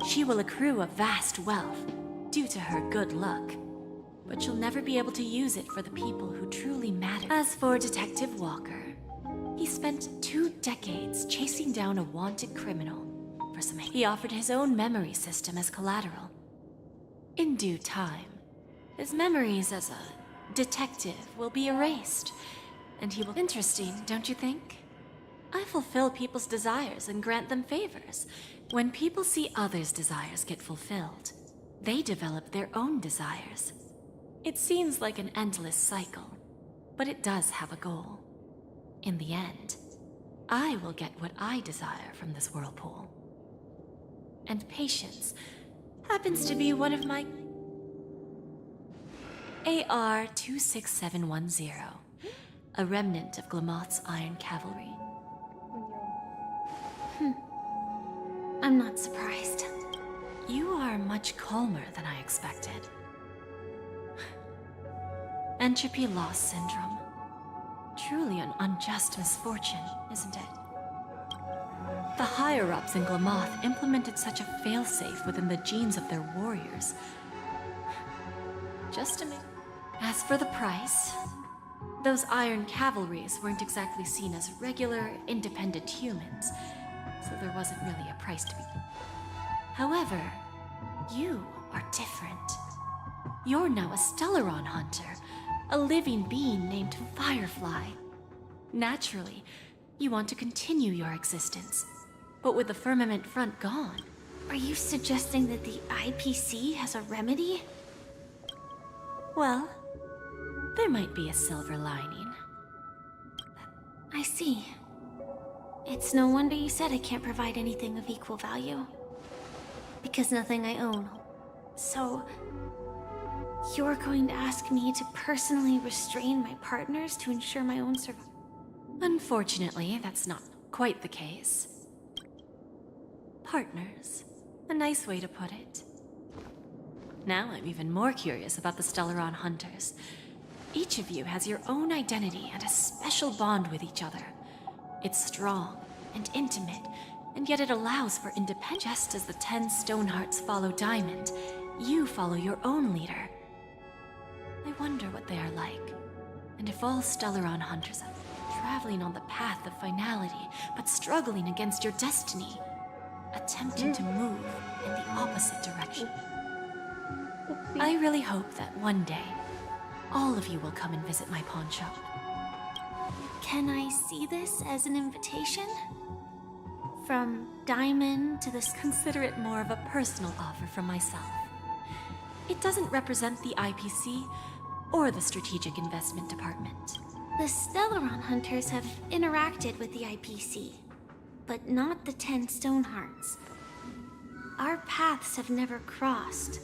She will accrue a vast wealth due to her good luck, but she'll never be able to use it for the people who truly matter. As for Detective Walker, he spent 2 decades chasing down a wanted criminal for some. He offered his own memory system as collateral. In due time, his memories as a detective will be erased, and he will... Interesting, don't you think? I fulfill people's desires and grant them favors. When people see others' desires get fulfilled, they develop their own desires. It seems like an endless cycle, but it does have a goal. In the end, I will get what I desire from this whirlpool. And patience happens to be one of my... AR-26710, a remnant of Glamoth's Iron Cavalry. I'm not surprised. You are much calmer than I expected. Entropy loss syndrome. Truly an unjust misfortune, isn't it? The higher-ups in Glamoth implemented such a failsafe within the genes of their warriors. Just to make... As for the price, those Iron Cavalries weren't exactly seen as regular, independent humans, so there wasn't really a price to be... However, you are different. You're now a Stellaron hunter, a living being named Firefly. Naturally, you want to continue your existence, but with the firmament front gone. Are you suggesting that the IPC has a remedy? Well, there might be a silver lining. I see. It's no wonder you said I can't provide anything of equal value. Because nothing I own. So, you're going to ask me to personally restrain my partners to ensure my own survival? Unfortunately, that's not quite the case. Partners. A nice way to put it. Now I'm even more curious about the Stellaron hunters. Each of you has your own identity and a special bond with each other. It's strong and intimate, and yet it allows for independence. Just as the 10 Stonehearts follow Diamond, you follow your own leader. I wonder what they are like, and if all Stellaron hunters are traveling on the path of finality, but struggling against your destiny, attempting to move in the opposite direction. I really hope that one day, all of you will come and visit my pawn shop. Can I see this as an invitation? From Diamond to this. Consider it more of a personal offer from myself. It doesn't represent the IPC or the Strategic Investment Department. The Stellaron hunters have interacted with the IPC, but not the 10 Stonehearts. Our paths have never crossed.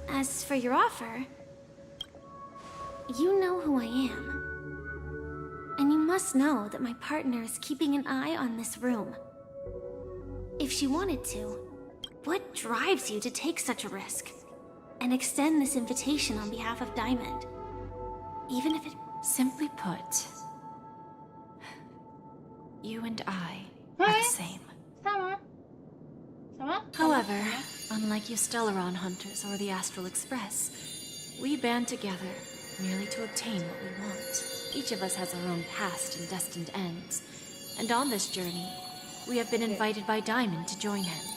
As for your offer, you know who I am. And you must know that my partner is keeping an eye on this room. If she wanted to, what drives you to take such a risk and extend this invitation on behalf of Diamond? Even if it... Simply put, you and I are the same. However, unlike you Stellaron hunters or the Astral Express, we band together merely to obtain what we want. Each of us has our own past and destined ends, and on this journey, we have been invited by Diamond to join him.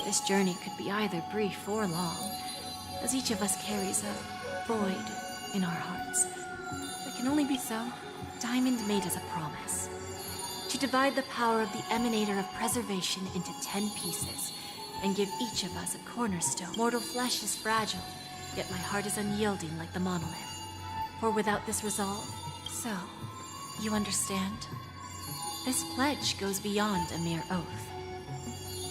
This journey could be either brief or long, as each of us carries a void in our hearts. It can only be so. Diamond made us a promise to divide the power of the Emanator of Preservation into 10 pieces and give each of us a cornerstone. Mortal flesh is fragile, yet my heart is unyielding like the monolith. For without this resolve, so, you understand? This pledge goes beyond a mere oath.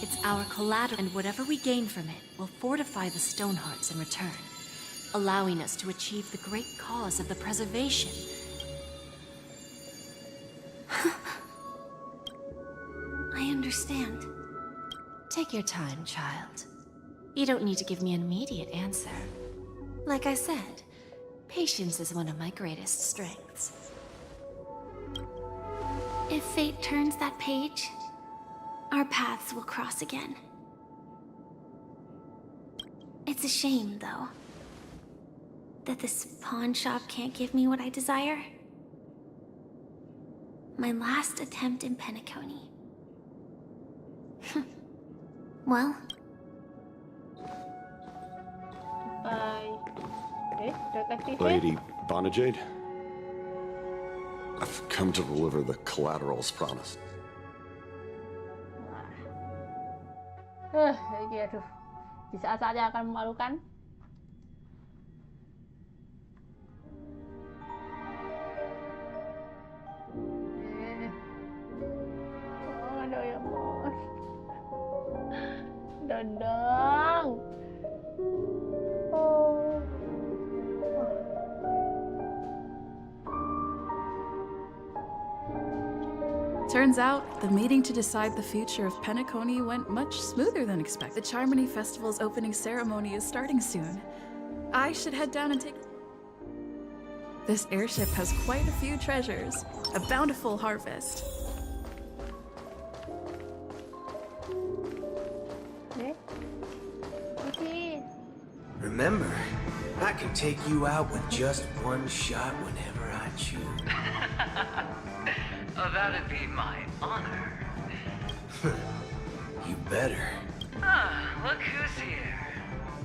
It's our collateral, and whatever we gain from it will fortify the Stonehearts in return, allowing us to achieve the great cause of the preservation. I understand. Take your time, child. You don't need to give me an immediate answer. Like I said, patience is one of my greatest strengths. If fate turns that page, our paths will cross again. It's a shame, though, that this pawn shop can't give me what I desire. My last attempt in Penacony. Well... Lady Bonajade, I've come to deliver the collaterals promised. Aduh, di saat saja akan memalukan. Oh, Doraemon. Dondong. Oh. Turns out, the meeting to decide the future of Penacony went much smoother than expected. The Charmony Festival's opening ceremony is starting soon. I should head down and take... This airship has quite a few treasures. A bountiful harvest. Remember, I can take you out with just one shot whenever I choose. Oh, that'd be my honor. You better. Ah, look who's here.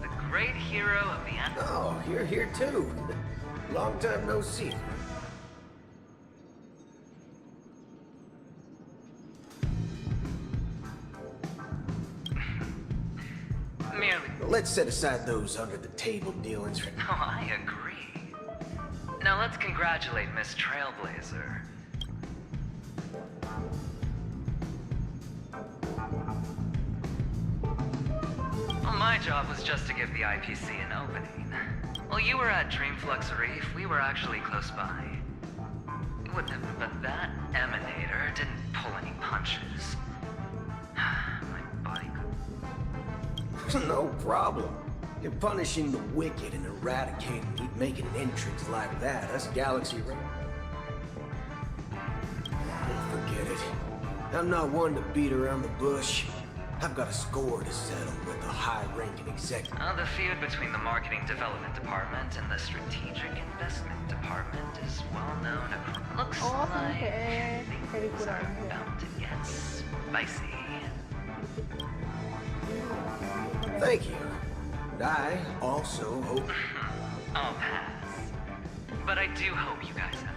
The great hero of the end. Oh, you're here too. Long time no see. Merely. Let's set aside those under-the-table dealings for No, I agree. Now let's congratulate Miss Trailblazer. Well, my job was just to give the IPC an opening. Well, you were at Dreamflux Reef. We were actually close by. It wouldn't have, but that emanator didn't pull any punches. My body could... No problem. You're punishing the wicked and eradicating, making intrigues like that. That's Galaxy Ray. Forget it. I'm not one to beat around the bush. I've got a score to settle with the high-ranking executive. The feud between the Marketing Development Department and the Strategic Investment Department is well known across... Looks like things are about to get spicy. Thank you. And I also hope... I'll pass. But I do hope you guys have...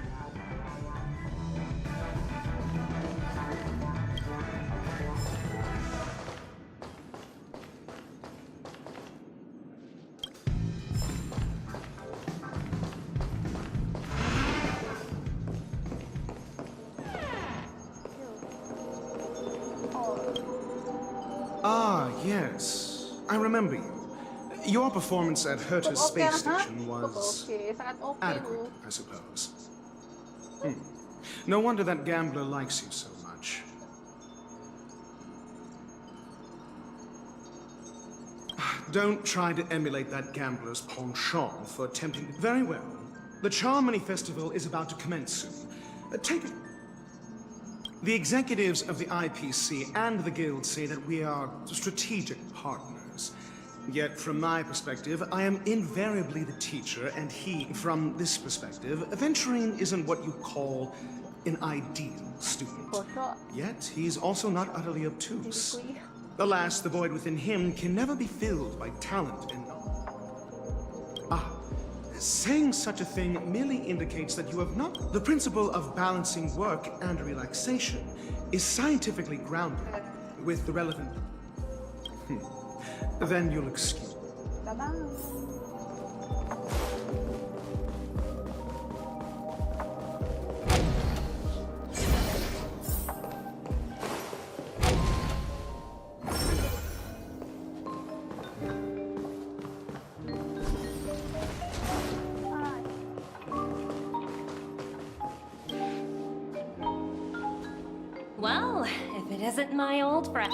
Ah, yes. I remember you. Your performance at Herta's space station was adequate, I suppose. No wonder that gambler likes you so much. Don't try to emulate that gambler's penchant for tempting... Very well. The Charmony Festival is about to commence soon. Take it. The executives of the IPC and the Guild say that we are strategic partners. Yet, from my perspective, I am invariably the teacher, and he, from this perspective, Aventurine isn't what you call an ideal student. Yet, he's also not utterly obtuse. Alas, the void within him can never be filled by talent and knowledge. Saying such a thing merely indicates that you have not... The principle of balancing work and relaxation is scientifically grounded with the relevant... Then you'll excuse... Well, if it isn't my old friend.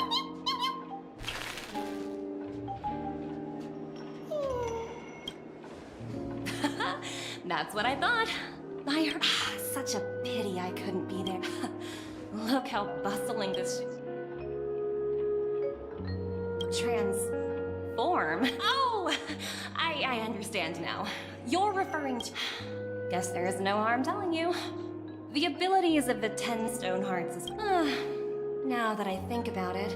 That's what I thought. Such a pity I couldn't be there. Look how bustling this transform. Oh, I understand now. You're referring to... Guess there is no harm telling you. The abilities of the 10 stone hearts is... now that I think about it,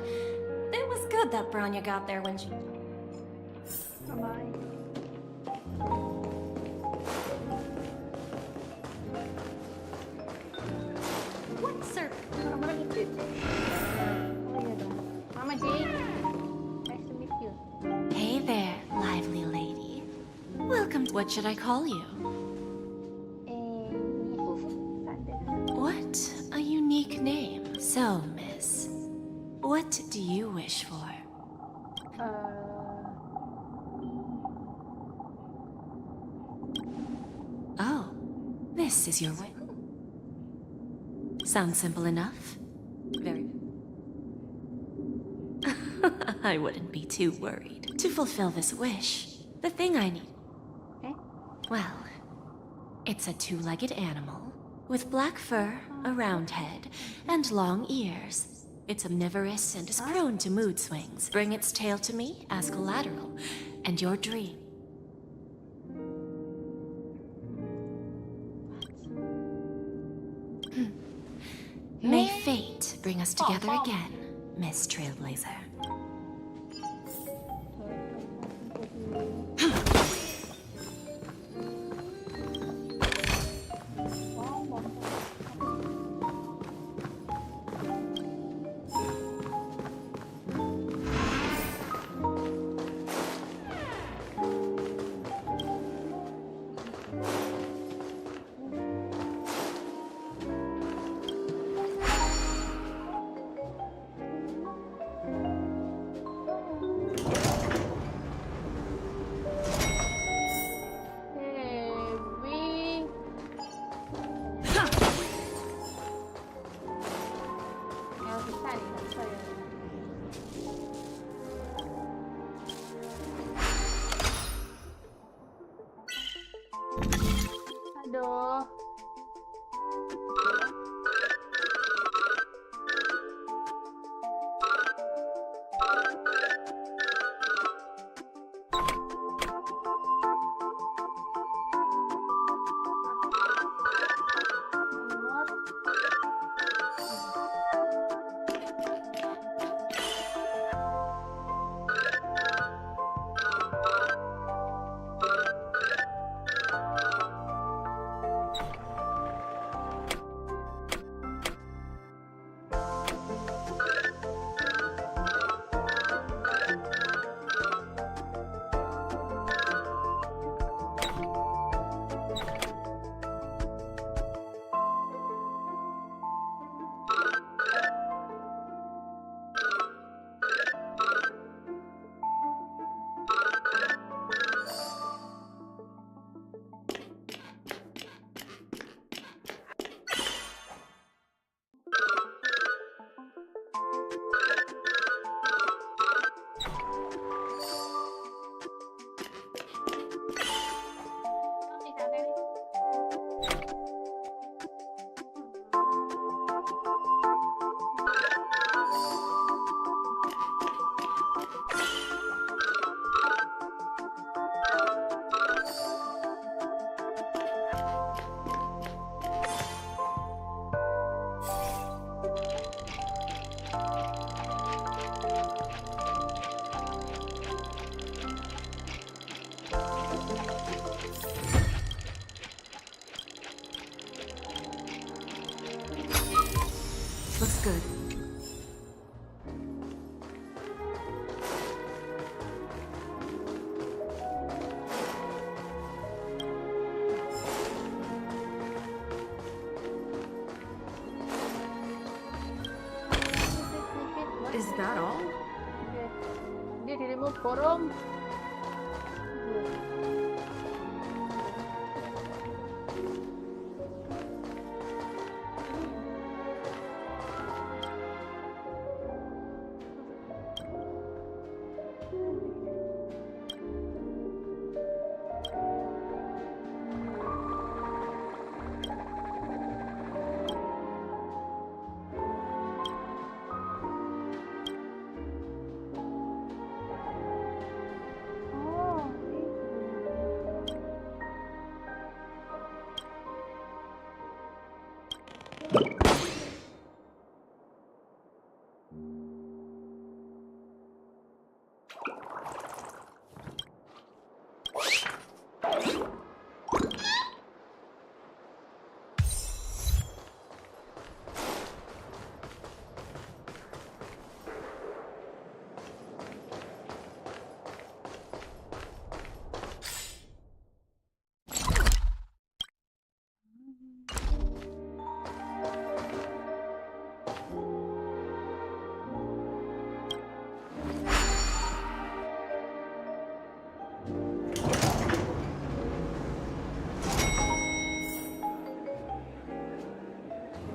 it was good that Branya got there when she... What, sir? Hey there, lively lady. Welcome. What should I call you? What a unique name. So, miss, what do you wish for? Oh, this is your way. Sounds simple enough. Very... I wouldn't be too worried. To fulfill this wish, the thing I need... Well, it's a two-legged animal with black fur, a round head, and long ears. It's omnivorous and is prone to mood swings. Bring its tail to me as collateral, and your dream. May fate bring us together again, Miss Trailblazer. Aduh. Looks good. Is that all? Dia dirimu borong.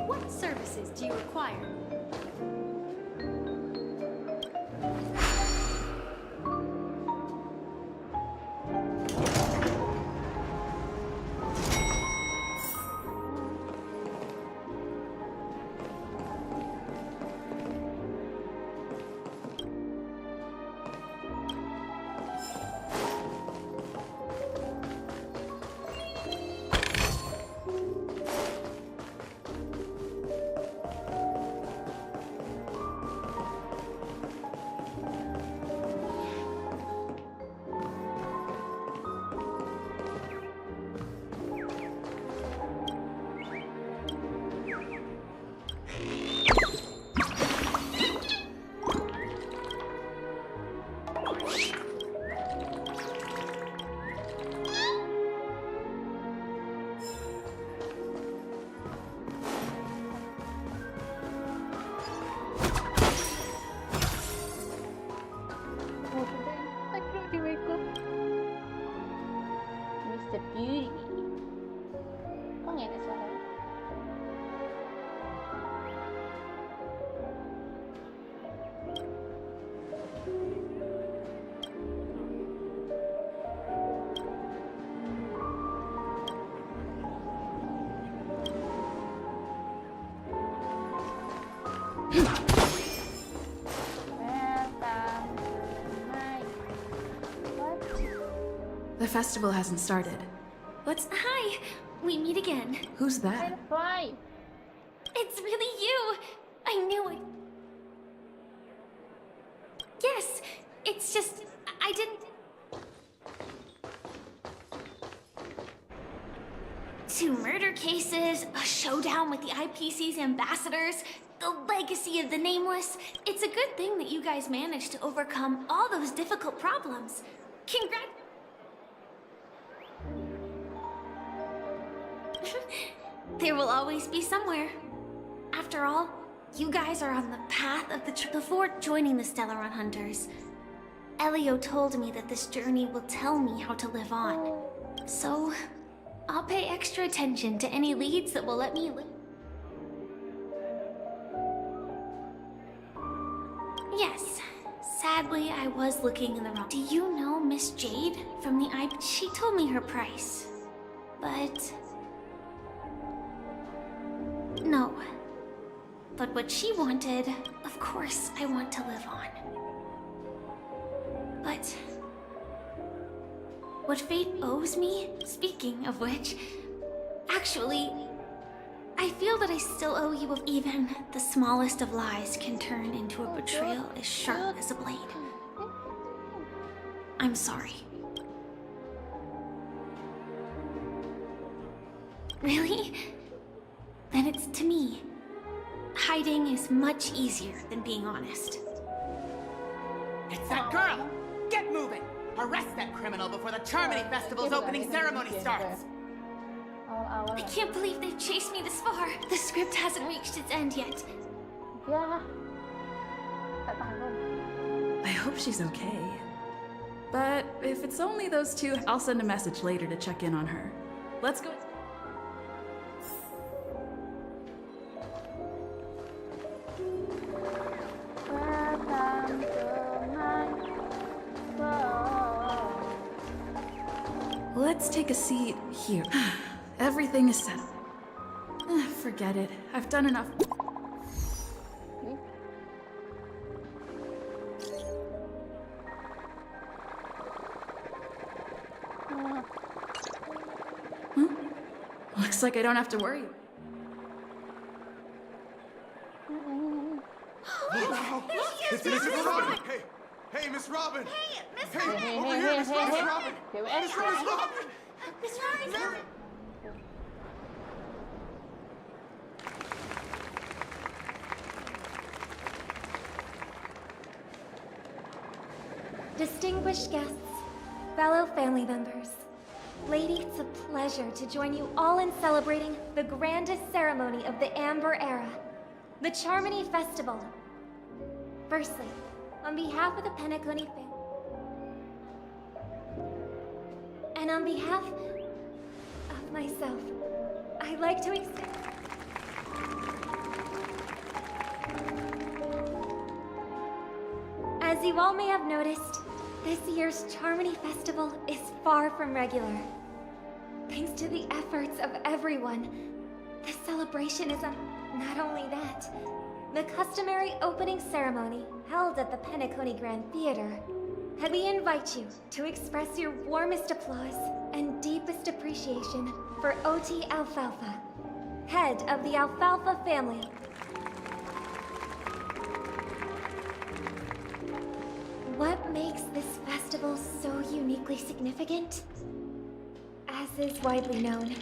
What services do you require? Mr. Beauty. Kok nggak ada suara? The festival hasn't started. Let's. Hi! We meet again. Who's that? It's really you! I knew it. Yes, it's just. I didn't. 2 murder cases, a showdown with the IPC's ambassadors, the legacy of the Nameless. It's a good thing that you guys managed to overcome all those difficult problems. There will always be somewhere. After all, you guys are on the path of before joining the Stellaron Hunters. Elio told me that this journey will tell me how to live on. So, I'll pay extra attention to any leads that will let me live. Yes, sadly, I was looking in the wrong. Do you know Miss Jade from the IP? She told me her price, but no. But what she wanted, of course, I want to live on. But what fate owes me, speaking of which, actually, I feel that I still owe you even the smallest of lies can turn into a betrayal as sharp as a blade. I'm sorry. Really? Then it's to me. Hiding is much easier than being honest. It's that girl! Get moving! Arrest that criminal before the Charmony Festival's opening ceremony starts! I can't believe they've chased me this far. The script hasn't reached its end yet. I hope she's okay. But if it's only those 2, I'll send a message later to check in on her. Let's go. Let's take a seat here. Everything is set. Forget it. I've done enough. Looks like I don't have to worry. It's Miss Robin! Hey, Miss Robin! Hey, over here, Miss Robin! Miss Robin! Miss Robin! Distinguished guests, fellow family members, lady, it's a pleasure to join you all in celebrating the grandest ceremony of the Amber Era, the Charmony Festival. Firstly, on behalf of the Penacony family, and on behalf of myself, I'd like to extend. As you all may have noticed, this year's Charmony Festival is far from regular. Thanks to the efforts of everyone, the celebration is not only that, the customary opening ceremony held at the Penacony Grand Theater. And we invite you to express your warmest applause and deepest appreciation for OT Alfalfa, head of the Alfalfa family. What makes this festival so uniquely significant? As is widely known,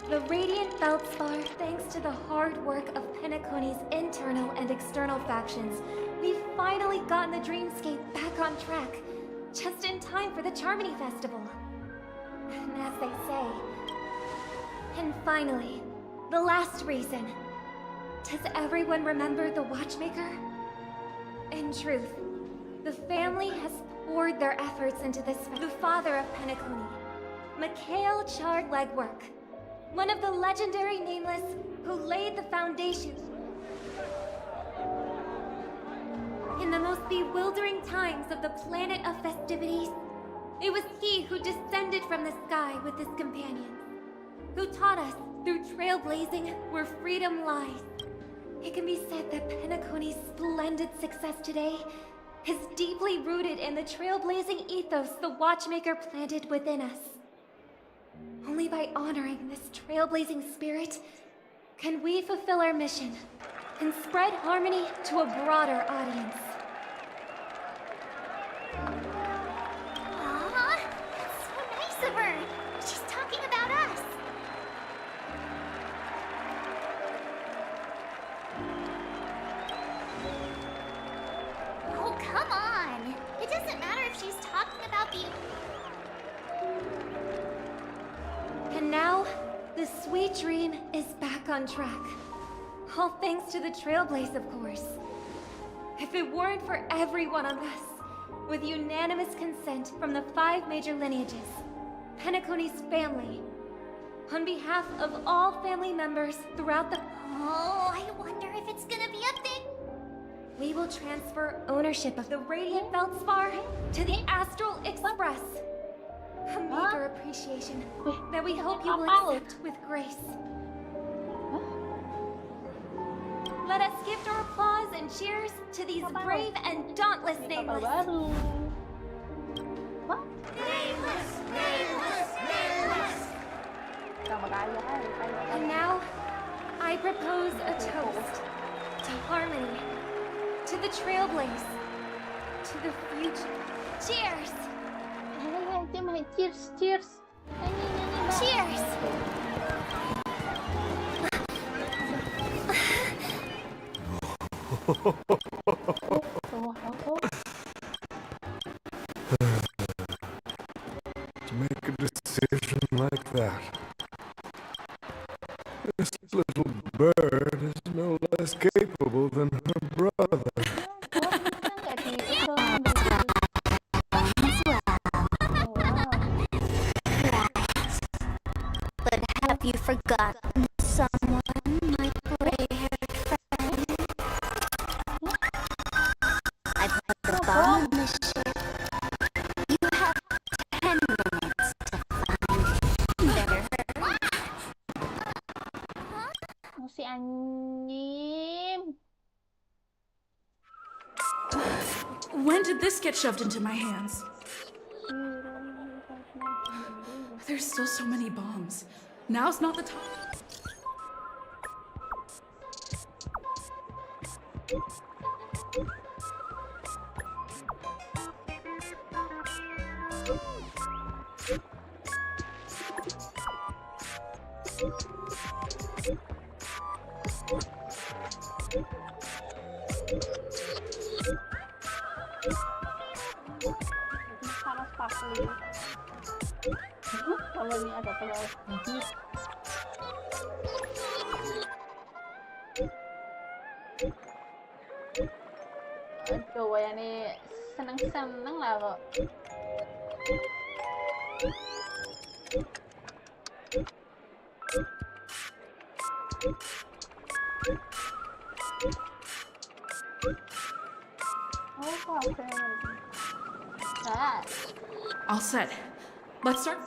the Radiant Feldspar, thanks to the hard work of Penacony's internal and external factions, we've finally gotten the dreamscape back on track, just in time for the Charmony Festival. And as they say. And finally, the last reason. Does everyone remember the Watchmaker? In truth, the family has poured their efforts into this. The father of Penacony, Mikhail Chard Legwork, one of the legendary Nameless who laid the foundation. In the most bewildering times of the planet of festivities, it was he who descended from the sky with his companions, who taught us through trailblazing where freedom lies. It can be said that Penacony's splendid success today is deeply rooted in the trailblazing ethos the Watchmaker planted within us. Only by honoring this trailblazing spirit can we fulfill our mission and spread harmony to a broader audience. Aw, that's so nice of her. She's talking about us. Oh, come on. It doesn't matter if she's talking about the... And now, the sweet dream is back on track. All thanks to the Trailblaze, of course. If it weren't for everyone on this, with unanimous consent from the 5 major lineages, Penacony's family, on behalf of all family members throughout the... Oh, I wonder if it's gonna be a thing. We will transfer ownership of the Radiant Feldspar to the Astral Express. A meager appreciation that we hope you will accept with grace. Let us gift our applause and cheers to these brave and dauntless nameless. And now, I propose a toast to harmony, to the Trailblaze, to the future. Cheers! Cheers, cheers. Cheers! To make a decision like that. This little bird is no less capable than her brother. But have you forgotten someone, my gray-haired friend? I put the bomb on the ship. You have 10 minutes to find better. Si anjing. When did this get shoved into my hands? There's still so many bombs. Now's not the time. Panas pakli. Kalau ini ada telur. Coba ya nih seneng-seneng lah kok. Oh, okay. All set. Let's start.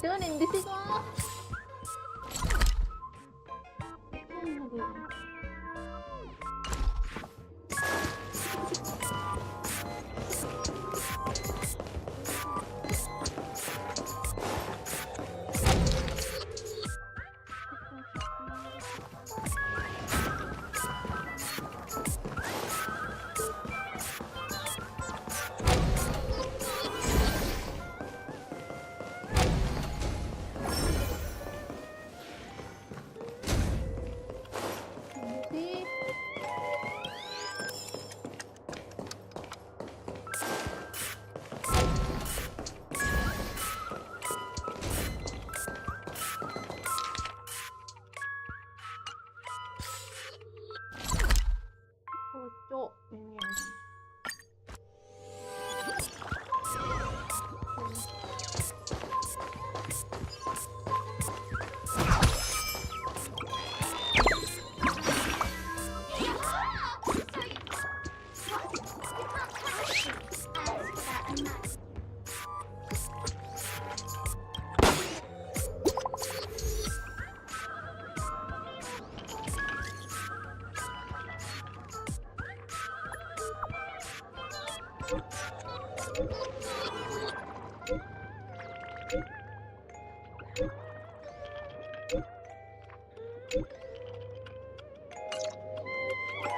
Turunin di situ.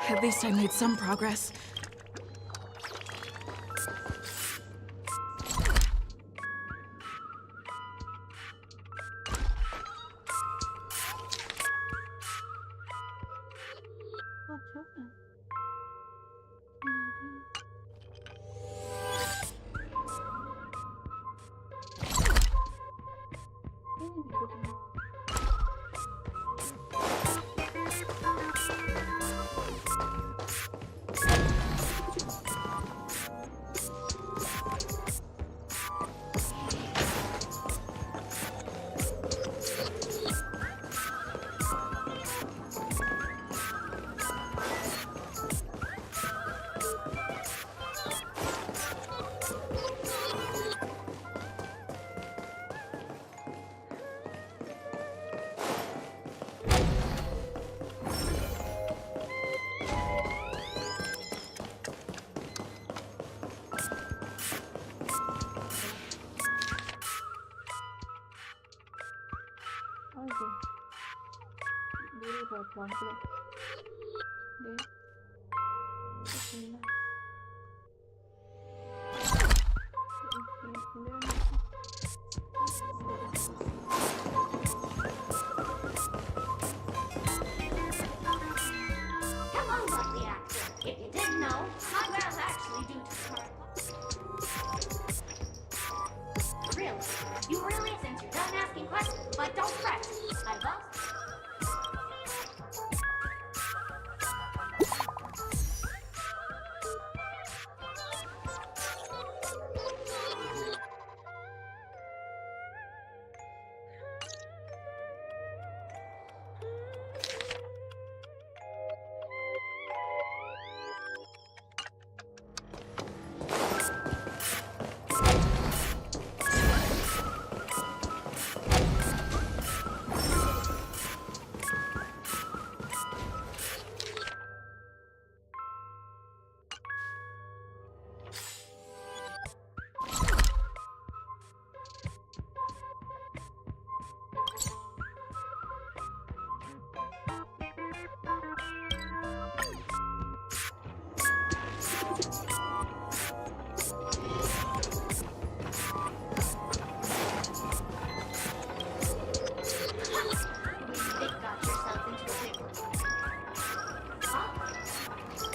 At least I made some progress. Hello, lovely actor. If you didn't know, my brows actually do turn. Really? You really since you're done asking questions, but don't fret. I love.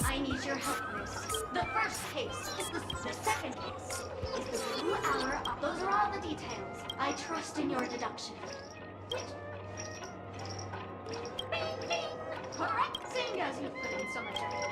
I need your help, miss. The first case is the second case is the blue hour. Those are all the details. I trust in your deduction. Bing, bing. Correct, seeing as you've put in so much effort.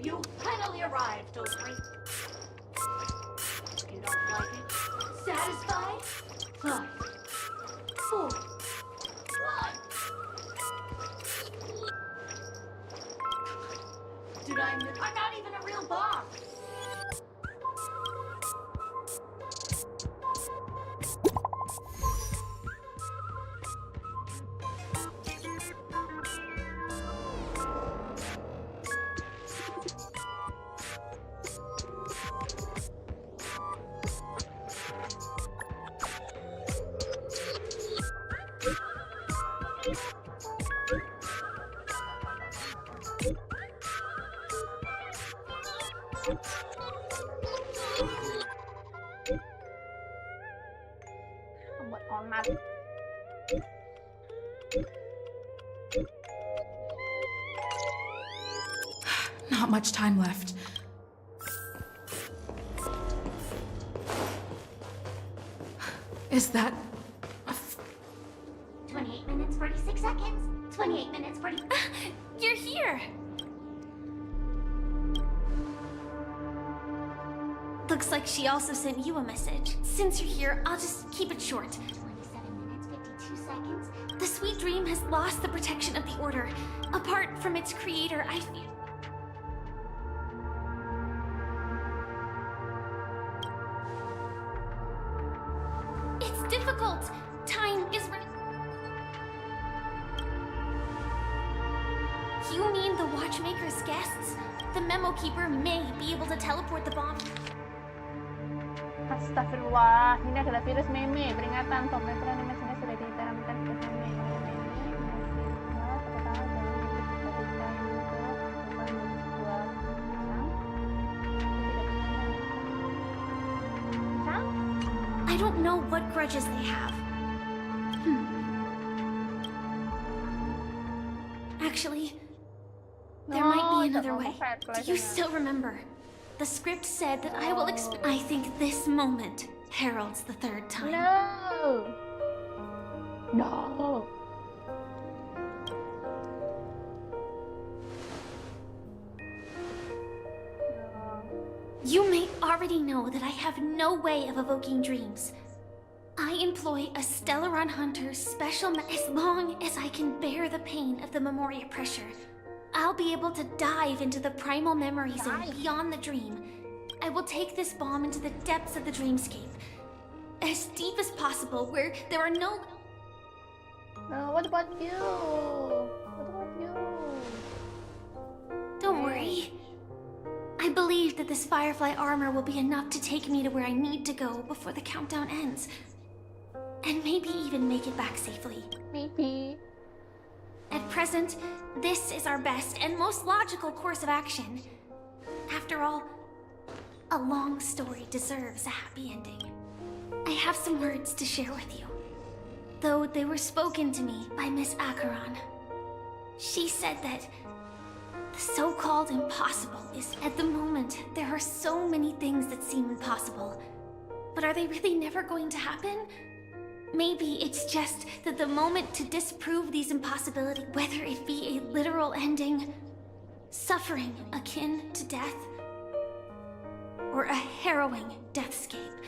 You finally arrived, Oakley. You don't like it? Satisfied? 5, 4, 1. Did I'm not even a real bomb. Buat onat. Not much time left. Is that 28 minutes, 46 seconds. 28 minutes, 40. You're here! Looks like she also sent you a message. Since you're here, I'll just keep it short. 27 minutes, 52 seconds. The Sweet Dream has lost the protection of the Order. Apart from its creator, I feel... It's difficult. Time is... You mean the Watchmaker's guests? The Memo Keeper may be able to teleport the bomb. Astagfirullah, ini adalah virus meme. Peringatan, top level animasinya sudah diteramkan virus meme. I don't know what grudges they have. Actually, there might be another way. Do you still remember? The script said that I will I think this moment heralds the third time. No! No! You may already know that I have no way of evoking dreams. I employ a Stellaron Hunter's special as long as I can bear the pain of the Memoria pressure. I'll be able to dive into the primal memories and beyond the dream. I will take this bomb into the depths of the dreamscape. As deep as possible, where there are no... What about you? What about you? Don't worry. I believe that this Firefly armor will be enough to take me to where I need to go before the countdown ends. And maybe even make it back safely. Maybe. At present, this is our best and most logical course of action. After all, a long story deserves a happy ending. I have some words to share with you, though they were spoken to me by Miss Acheron. She said that the so-called impossible is... At the moment, there are so many things that seem impossible. But are they really never going to happen? Maybe it's just that the moment to disprove these impossibilities, whether it be a literal ending, suffering akin to death, or a harrowing deathscape.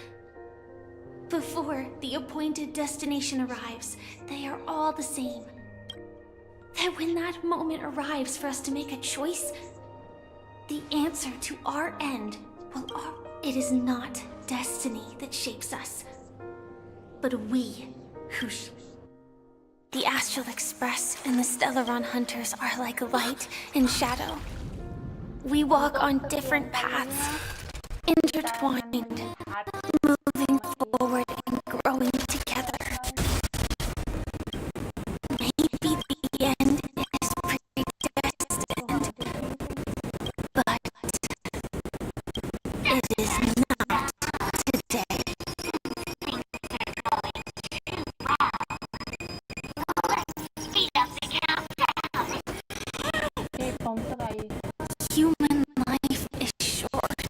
Before the appointed destination arrives, they are all the same. That when that moment arrives for us to make a choice, the answer to our end will... It is not destiny that shapes us, but we who... The Astral Express and the Stellaron Hunters are like light and shadow. We walk on different paths, intertwined, moving forward and growing together. Maybe the end is predestined, but it is not today. Human life is short.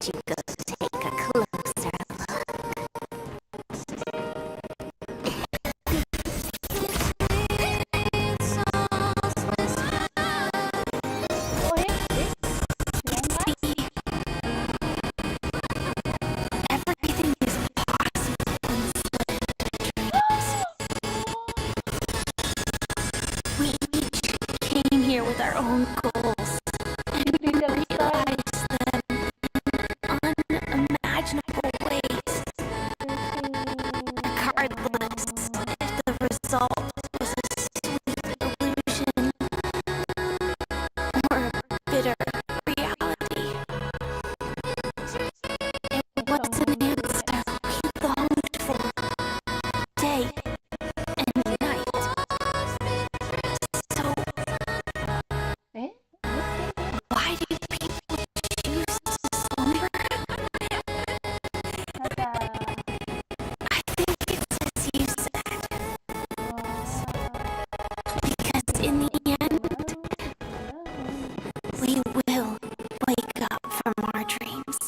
you go take a closer Everything is possible in we each came here with our own goals and realized them in unimaginable ways. Regardless if the result was a sweet illusion or a bitter reality. It was an answer we longed for day and night. So, why do people choose to slumber? I think it's as you said. Because in the end, we will wake up from our dreams.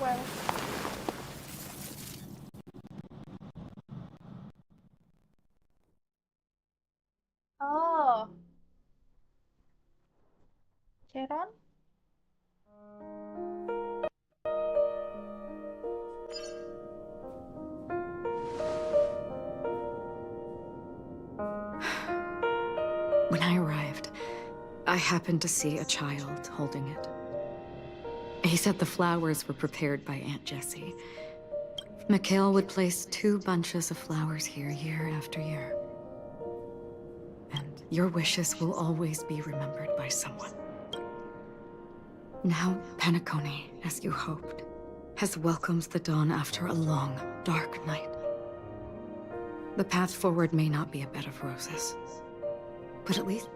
Well. Oh. Sharon? When I arrived, I happened to see a child holding it. He said the flowers were prepared by Aunt Jessie. Mikhail would place 2 bunches of flowers here year after year. And your wishes will always be remembered by someone. Now, Penacony, as you hoped, has welcomed the dawn after a long, dark night. The path forward may not be a bed of roses, but at least...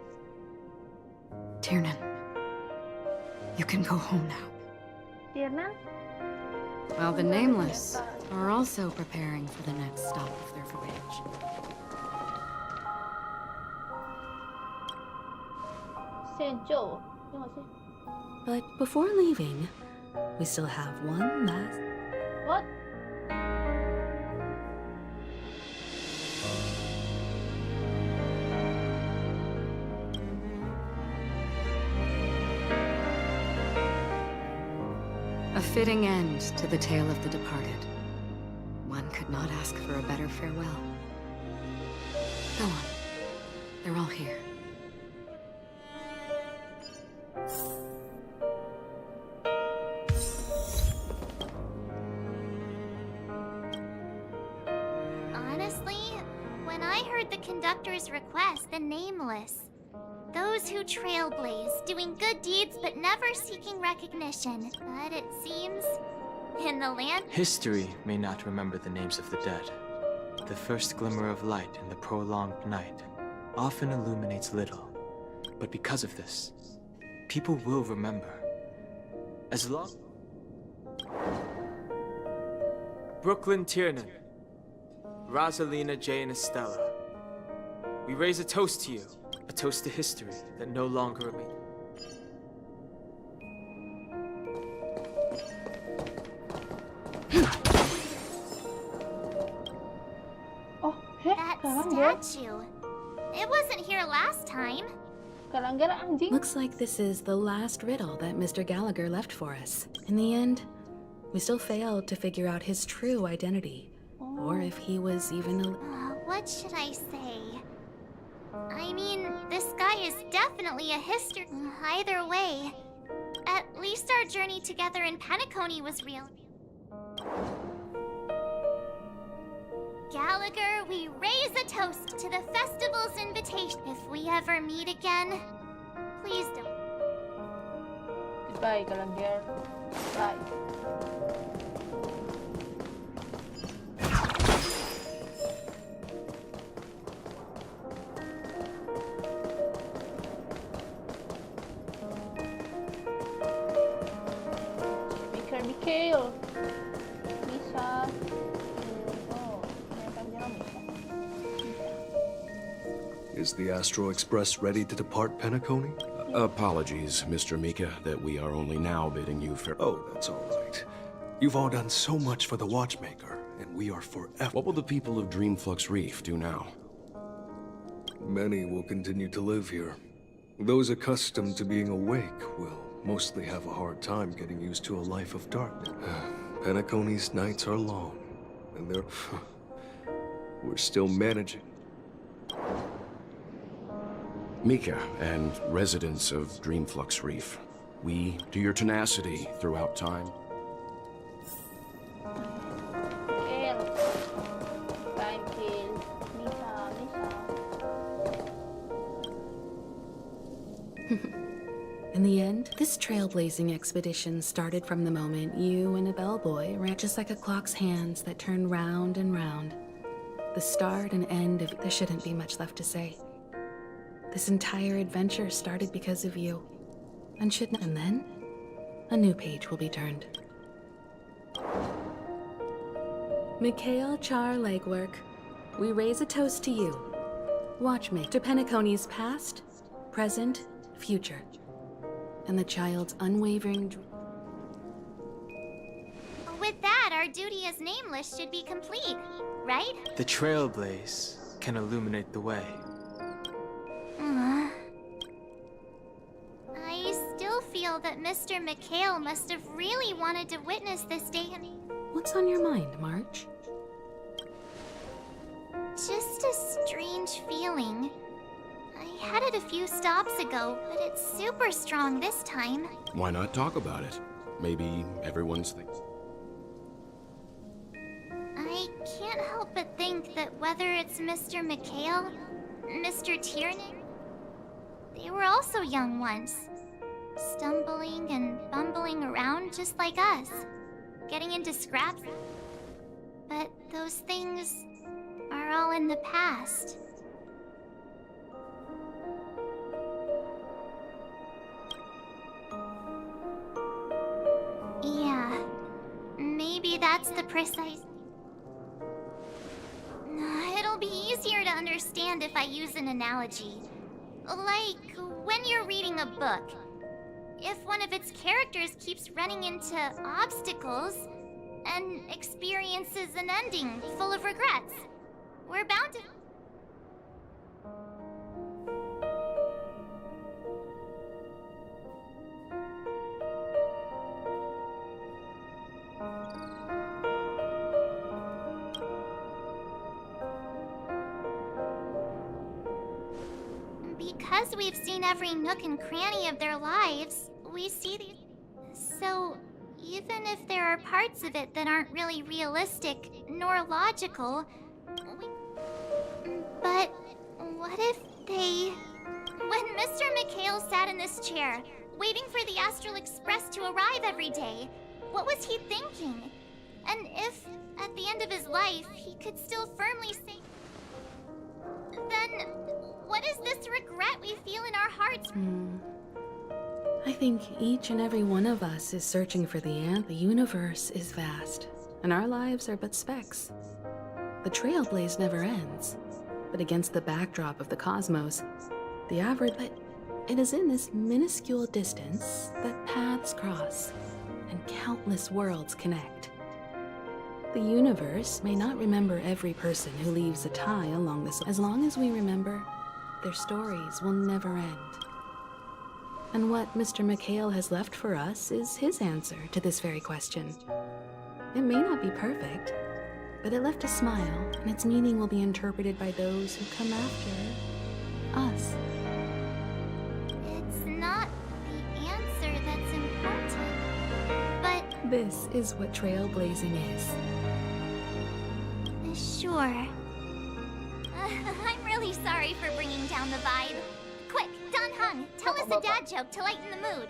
Tiernan, you can go home now. Tiernan? While the Nameless are also preparing for the next stop of their voyage. Senjo. But before leaving, we still have one last... What? A fitting end to the tale of the departed. One could not ask for a better farewell. Go on. They're all here. Honestly, when I heard the conductor's request, the Nameless, those who trailblaze, doing good deeds but never seeking recognition. But it seems, in the land... History may not remember the names of the dead. The first glimmer of light in the prolonged night often illuminates little. But because of this, people will remember. As long... Brooklyn Tiernan, Rosalina Jane Estella, we raise a toast to you. A toast to history that no longer remains. That statue. It wasn't here last time. Looks like this is the last riddle that Mr. Gallagher left for us. In the end, we still failed to figure out his true identity. Or if he was even a... What should I say? I mean, this guy is definitely a history... Either way, at least our journey together in Penacony was real. Gallagher, we raise a toast to the festival's invitation. If we ever meet again, please don't. Goodbye, Gallagher. Bye. Mikhail. Bisa. Oh, ternyata dia bisa. Is the Astro Express ready to depart Penacony? Apologies, Mr. Mika, that we are only now bidding you farewell. Oh, that's all right. You've all done so much for the Watchmaker, and we are forever. What will the people of Dreamflux Reef do now? Many will continue to live here. Those accustomed to being awake will mostly have a hard time getting used to a life of darkness. Penacony's nights are long, and we're still managing. Mika and residents of Dreamflux Reef, we, to your tenacity throughout time. In the end, this trailblazing expedition started from the moment you and a bellboy ran just like a clock's hands that turned round and round. The start and end of there shouldn't be much left to say. This entire adventure started because of you. And then, a new page will be turned. Mikhail Char Legwork, we raise a toast to you. Watchmaker to Penacony's past, present, future. And the child's unwavering With that, our duty as nameless should be complete, right? The trailblaze can illuminate the way. I still feel that Mr. Mikhail must have really wanted to witness this day. What's on your mind, March? Just a strange feeling. I had it a few stops ago, but it's super strong this time. Why not talk about it? Maybe everyone's thinking. I can't help but think that whether it's Mr. Mikhail, Mr. Tierney, they were also young once. Stumbling and bumbling around just like us. Getting into scraps. But those things are all in the past. Yeah, maybe that's the precise... It'll be easier to understand if I use an analogy. Like, when you're reading a book, if one of its characters keeps running into obstacles and experiences an ending full of regrets, we're bound to... Because we've seen every nook and cranny of their lives, we see these... So, even if there are parts of it that aren't really realistic nor logical, But what if they... When Mr. Mikhail sat in this chair, waiting for the Astral Express to arrive every day, what was he thinking? And if, at the end of his life, he could still firmly say... Then, what is this regret we feel in our hearts? I think each and every one of us is searching for the answer. The universe is vast, and our lives are but specks. The trailblaze never ends, but against the backdrop of the cosmos, the average... But it is in this minuscule distance that paths cross, and countless worlds connect. The universe may not remember every person who leaves a tie along this... As long as we remember, their stories will never end. And what Mr. Mikhail has left for us is his answer to this very question. It may not be perfect, but it left a smile, and its meaning will be interpreted by those who come after us. It's not the answer that's important, but... This is what trailblazing is. Sure. I'm really sorry for bringing down the vibe. Quick, Don Hung, tell us a dad joke to lighten the mood.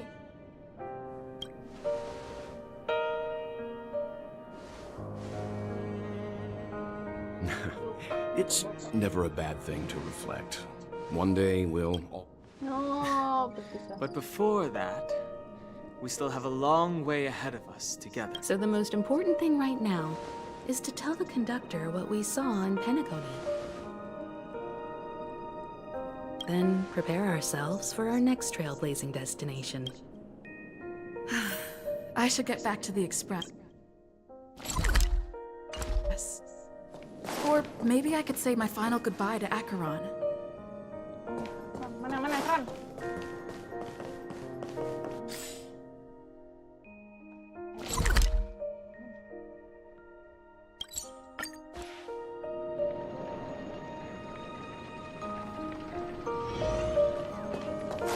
It's never a bad thing to reflect. One day we'll all... No, But before that, we still have a long way ahead of us together. So the most important thing right now is to tell the conductor what we saw in Penacony. then prepare ourselves for our next trailblazing destination. I should get back to the Express. Or maybe I could say my final goodbye to Acheron. Mana Kron?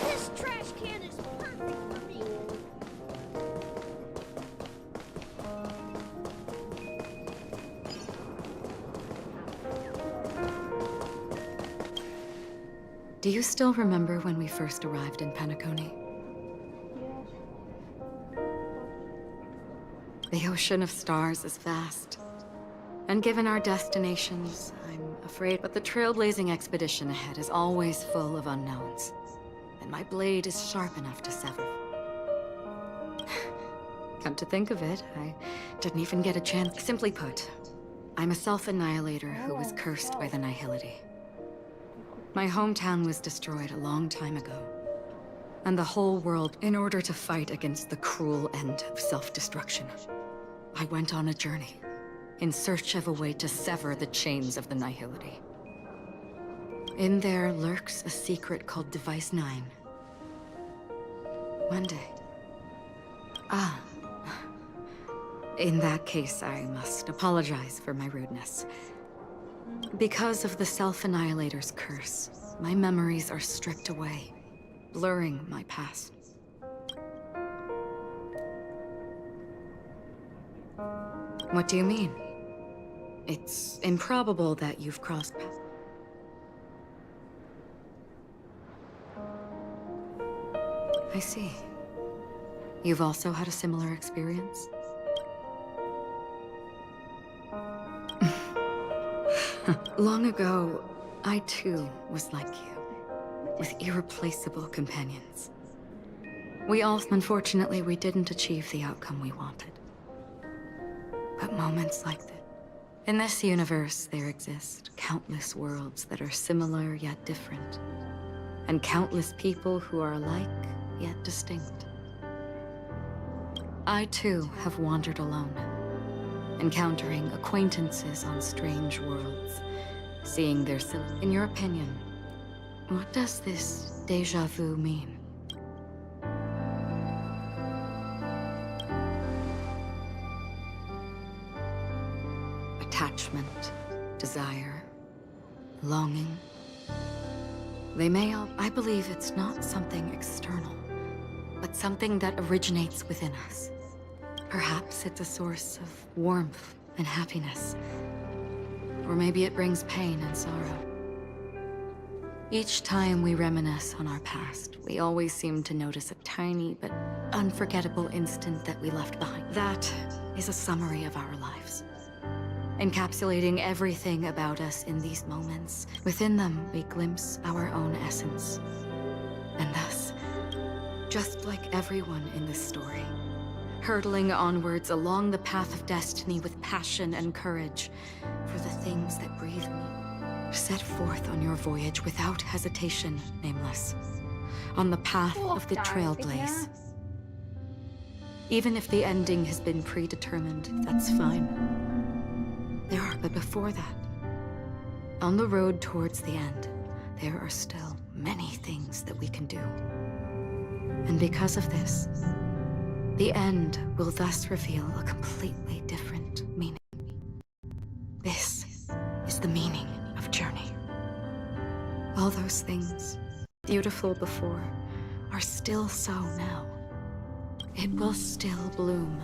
This trash can is perfect for me. Do you still remember when we first arrived in Penacony? The ocean of stars is vast. And given our destinations, I'm afraid but the trailblazing expedition ahead is always full of unknowns. And my blade is sharp enough to sever. Come to think of it, I didn't even get a chance. Simply put, I'm a self-annihilator who was cursed by the Nihility. My hometown was destroyed a long time ago, and the whole world in order to fight against the cruel end of self-destruction. I went on a journey, in search of a way to sever the chains of the Nihility. In there lurks a secret called Device 9. One day. In that case, I must apologize for my rudeness. Because of the Self-Annihilator's curse, my memories are stripped away, blurring my past. What do you mean? It's improbable that you've crossed paths. I see. You've also had a similar experience? Long ago, I too was like you, with irreplaceable companions. Unfortunately, we didn't achieve the outcome we wanted. But moments like this. In this universe, there exist countless worlds that are similar yet different. And countless people who are alike yet distinct. I too have wandered alone, encountering acquaintances on strange worlds, seeing their silhouettes. In your opinion, what does this déjà vu mean? Attachment, desire, longing. They may all... I believe it's not something external, but something that originates within us. Perhaps it's a source of warmth and happiness. Or maybe it brings pain and sorrow. Each time we reminisce on our past, we always seem to notice a tiny but unforgettable instant that we left behind. That is a summary of our lives, encapsulating everything about us in these moments. Within them, we glimpse our own essence. And thus, just like everyone in this story, hurtling onwards along the path of destiny with passion and courage for the things that breathe me. Set forth on your voyage without hesitation, Nameless, on the path of the Trailblaze. Even if the ending has been predetermined, that's fine. But before that, on the road towards the end, there are still many things that we can do. And because of this, the end will thus reveal a completely different meaning. This is the meaning of journey. All those things, beautiful before, are still so now. It will still bloom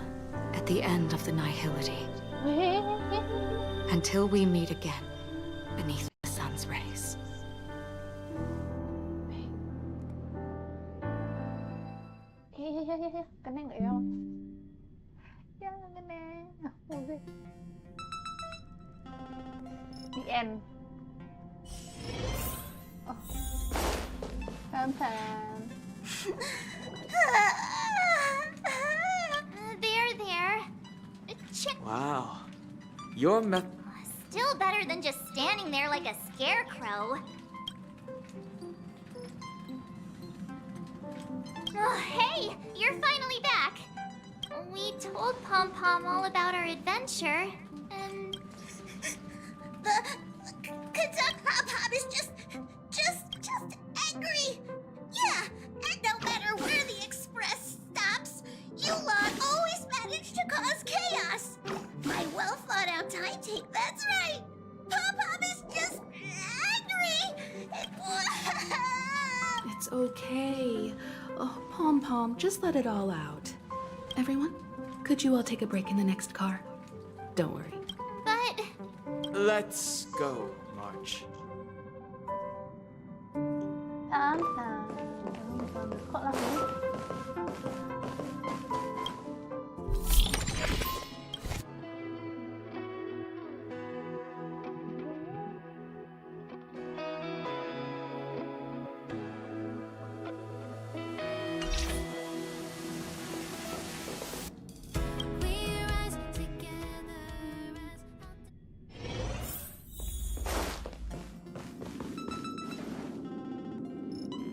at the end of the Nihility. Until we meet again beneath the sun's rays. Kena nggak ya? Jangan kena. Udah. The end. Oh. Pam. There. Wow. Your Still better than just standing there like a scarecrow. Oh, hey! You're finally back! We told Pom Pom all about our adventure, and... Conduct Pom Pom is just angry! Yeah, and no matter where the express stops, you lot always manage to cause chaos! My well-thought-out timetable, that's right! Pom Pom is just angry! It's okay. Oh, Pom Pom, just let it all out. Everyone, could you all take a break in the next car? Don't worry. But... Let's go, March. Kok langsung?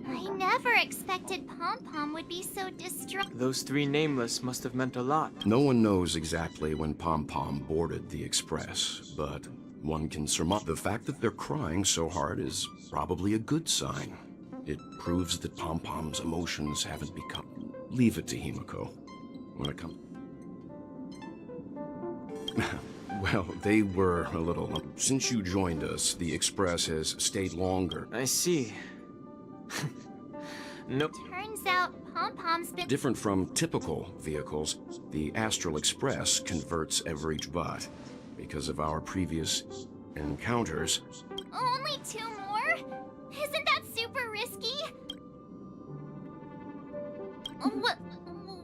I never expected Pom Pom would be so distraught. Those three nameless must have meant a lot. No one knows exactly when Pom Pom boarded the express, but one can surmise the fact that they're crying so hard is probably a good sign. It proves that Pom Pom's emotions haven't become... Leave it to Himiko. When it comes... Well, they were a little... Since you joined us, the express has stayed longer. I see. Nope. Turns out Pom Pom's been... Different from typical vehicles, the Astral Express converts every... But because of our previous encounters... Only 2 more? Isn't that super risky?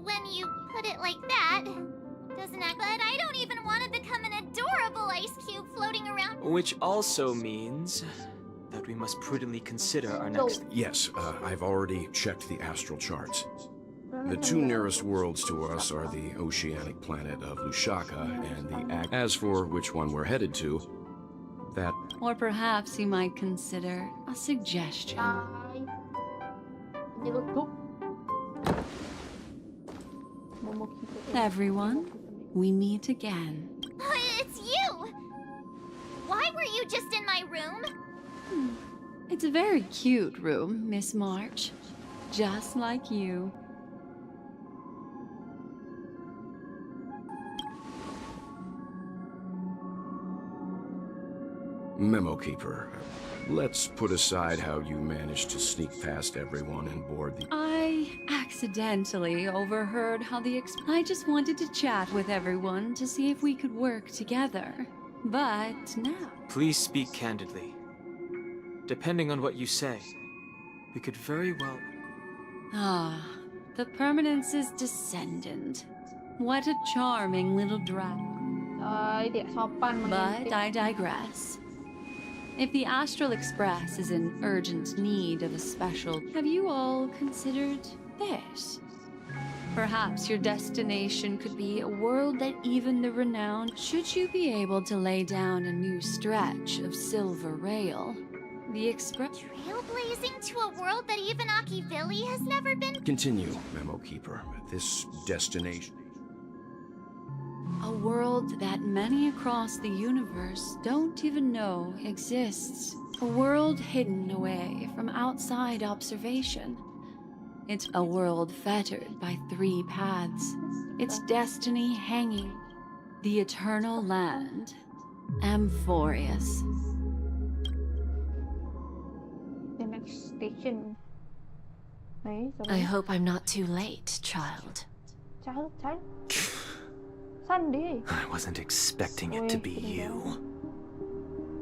When you put it like that, doesn't act... But I don't even want to become an adorable ice cube floating around... Which also means that we must prudently consider our next... Yes, I've already checked the astral charts. The 2 nearest worlds to us are the oceanic planet of Lushaka and the... As for which one we're headed to, that... Or perhaps you might consider a suggestion. Everyone, we meet again. It's you! Why were you just in my room? It's a very cute room, Miss March. Just like you. Memo Keeper, let's put aside how you managed to sneak past everyone and board the... I accidentally overheard how I just wanted to chat with everyone to see if we could work together. But now... Please speak candidly. Depending on what you say, we could very well... Ah, the Permanence's descendant. What a charming little dragon. But I digress. If the Astral Express is in urgent need of a special... Have you all considered this? Perhaps your destination could be a world that even the renowned... Should you be able to lay down a new stretch of silver rail, the Express... Trailblazing to a world that even Akivili has never been... Continue, Memo Keeper. This destination... A world that many across the universe don't even know exists. A world hidden away from outside observation. It's a world fettered by 3 paths. Its destiny hanging. The eternal land. Amphorius. The next station. I hope I'm not too late, child. Child? Sandy. I wasn't expecting it to be you.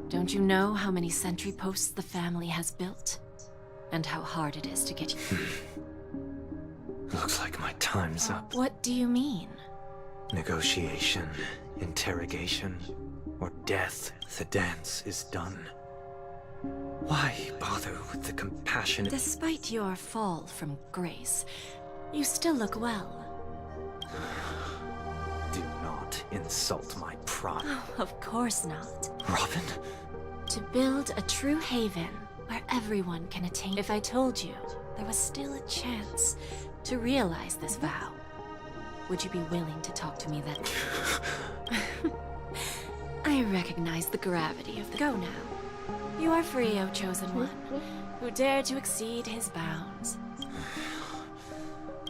Don't you know how many sentry posts the family has built? And how hard it is to get you... Looks like my time's up. What do you mean? Negotiation, interrogation, or death. The dance is done. Why bother with the compassionate... Despite your fall from grace, you still look well. Do not insult my pride. Oh, of course not. Robin? To build a true haven where everyone can attain... If I told you there was still a chance To realize this vow, would you be willing to talk to me then? I recognize the gravity of the... Go now. You are free, O Chosen One, who dared to exceed his bounds.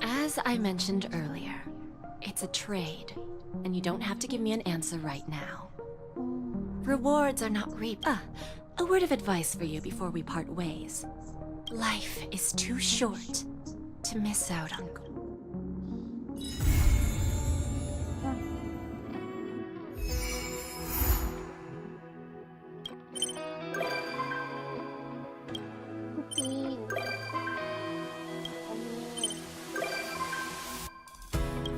As I mentioned earlier, it's a trade, and you don't have to give me an answer right now. Rewards are not reaped. A word of advice for you before we part ways. Life is too short to miss out on...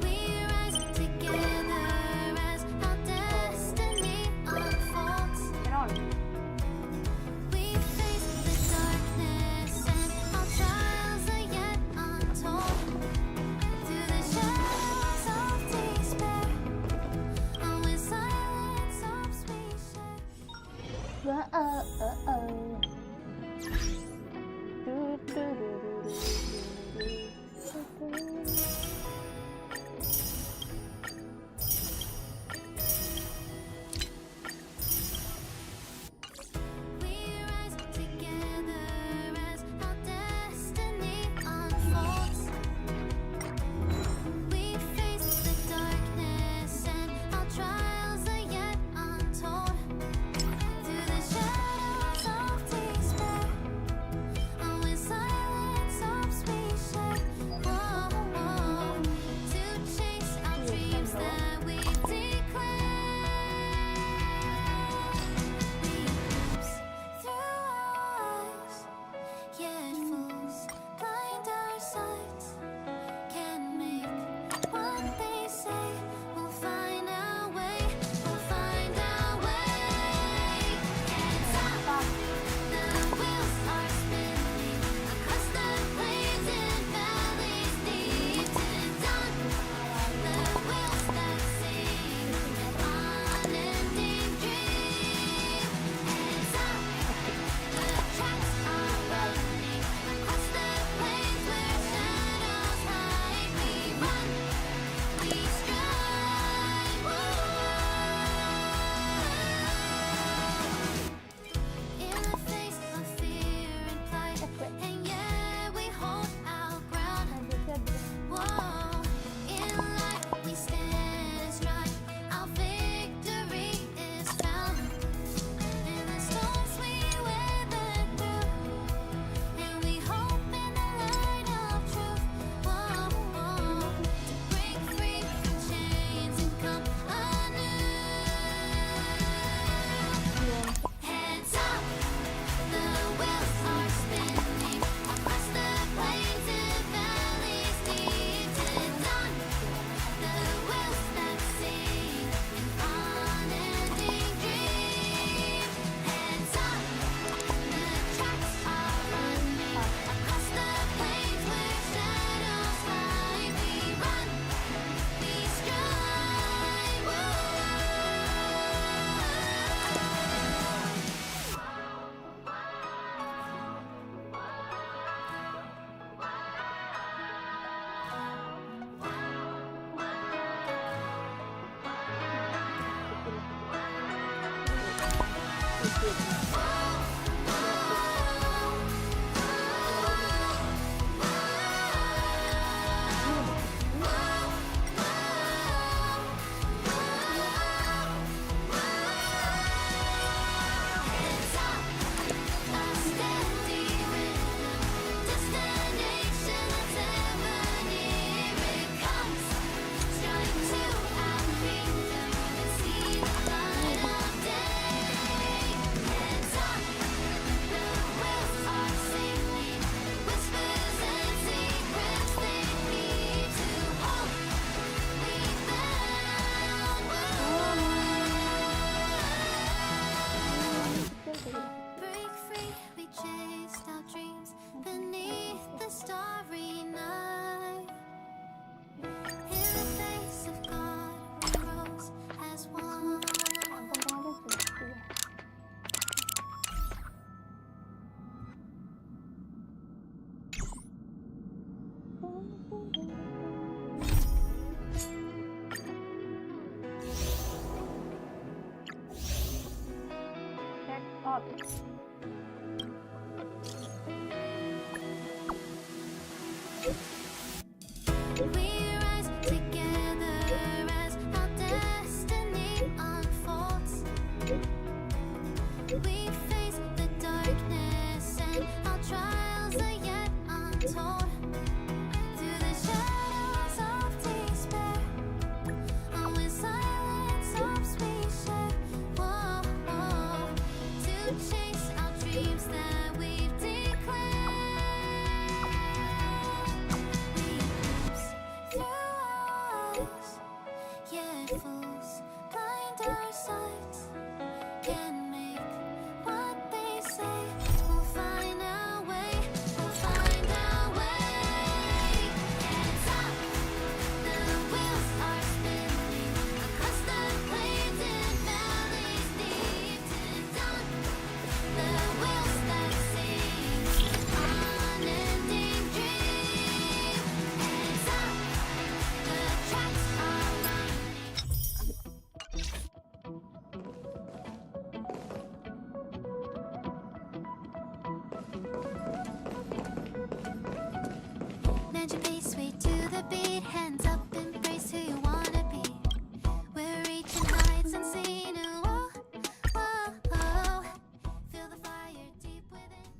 We rise together as our destiny unfolds. We face the darkness and our trials are yet untold. tapi. We rise together as our destiny unfolds. We face the darkness and our trials are yet untold. Through the shadows of despair, and when silence stops, we share. Whoa, whoa, to chase our dreams that we've declared. Through us, yet fools blind our sights. Can make what they say. We'll find our way. We'll find our way. Hands up, the wheels are spinning across the plains and valleys deep and down. The wheels that sing an unending dream. Hands up, the tracks are running. Mend your pace, way to the beat. Hands up, embrace who you wanna be. We're reaching heights unseen. Whoa, whoa, whoa. Feel the fire deep within.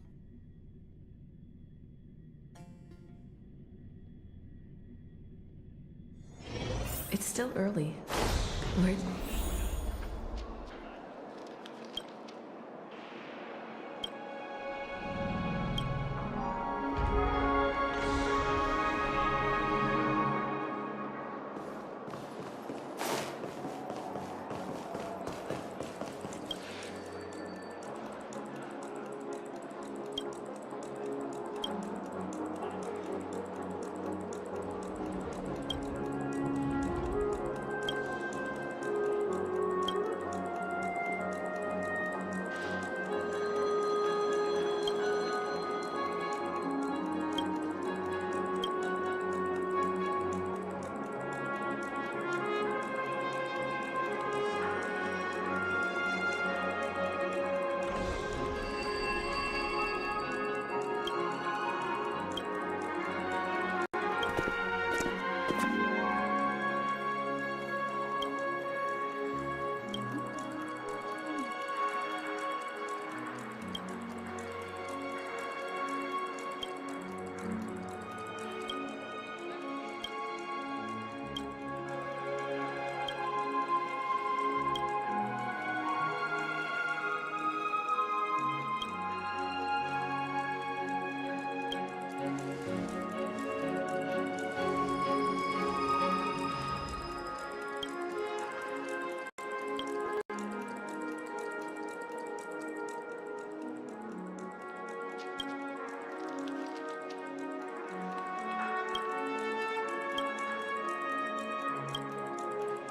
It's still early. Where...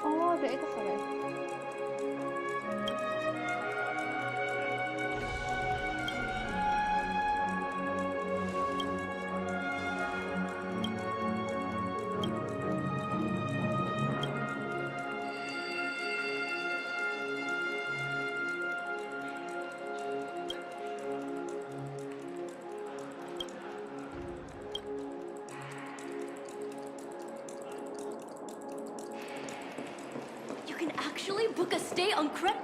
Oh, udah itu sore. You can actually book a stay on credit.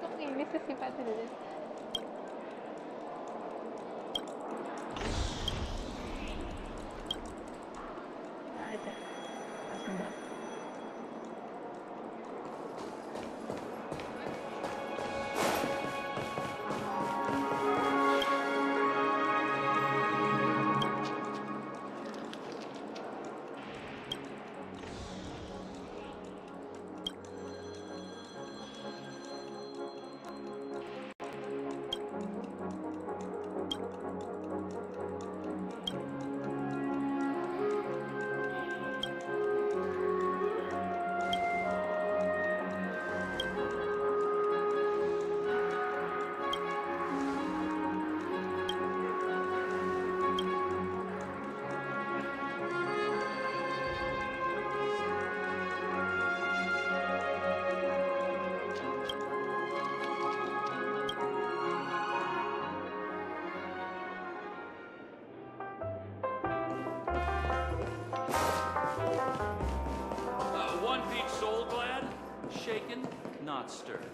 Kok ini sih sifatnya dulu? Ada. Langsung dah. Peach soul glad? Shaken, not stirred.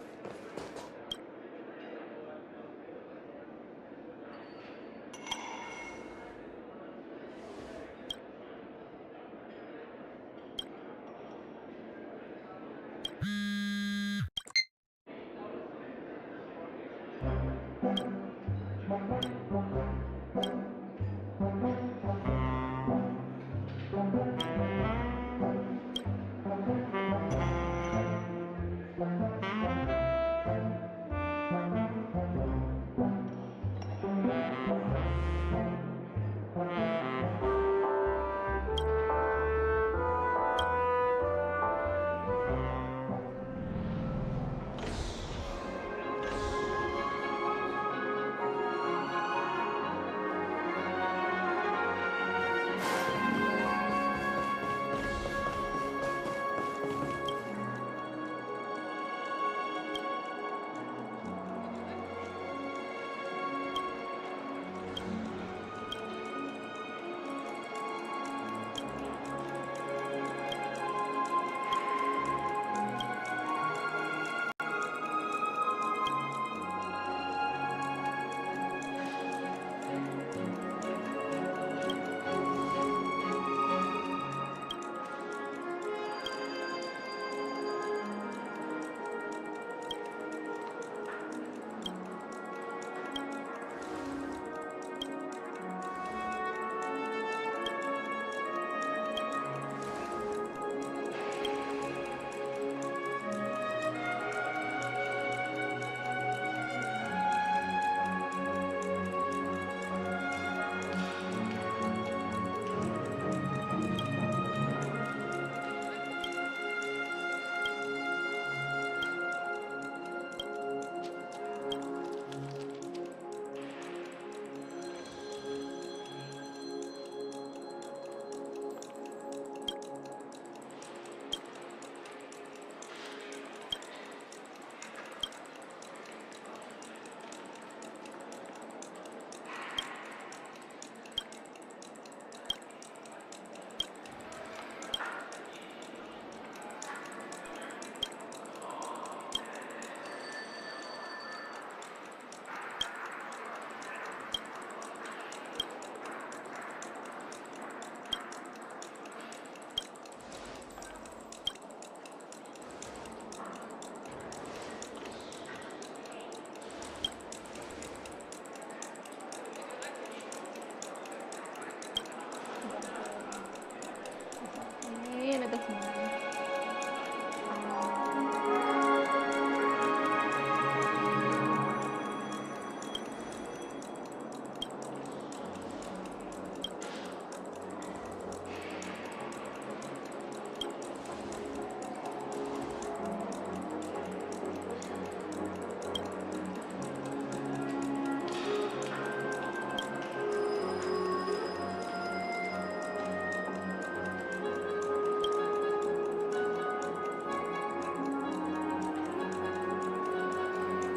Ini ada semua.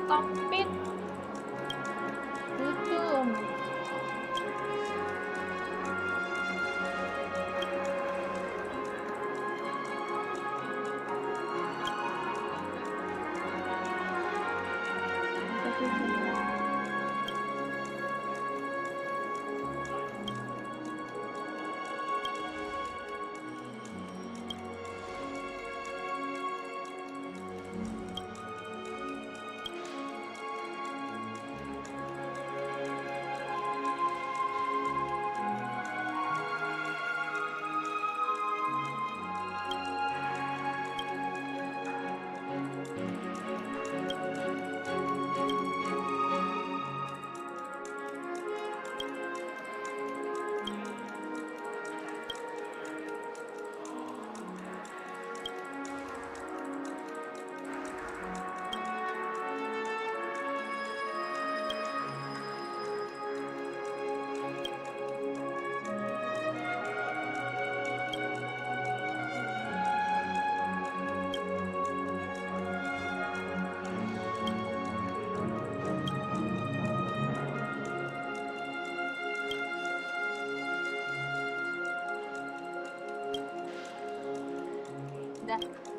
Cockpit lucu. Udah.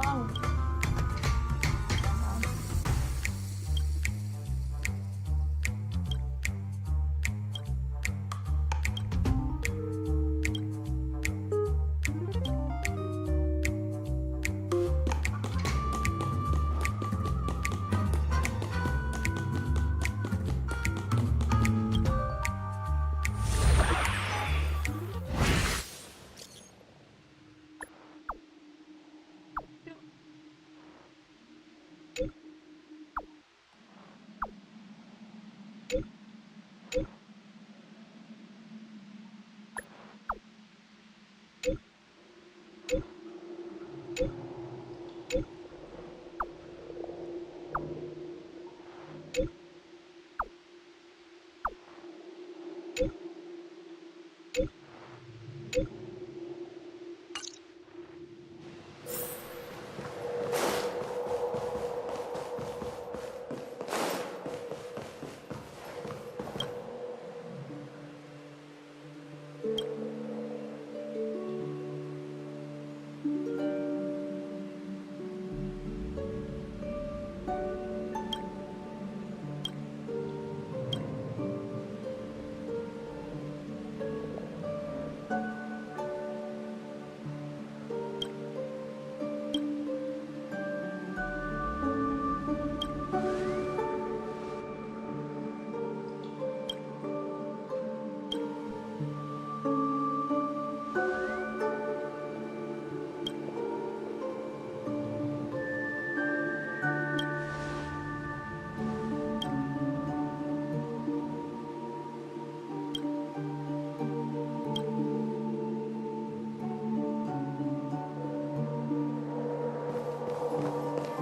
dong.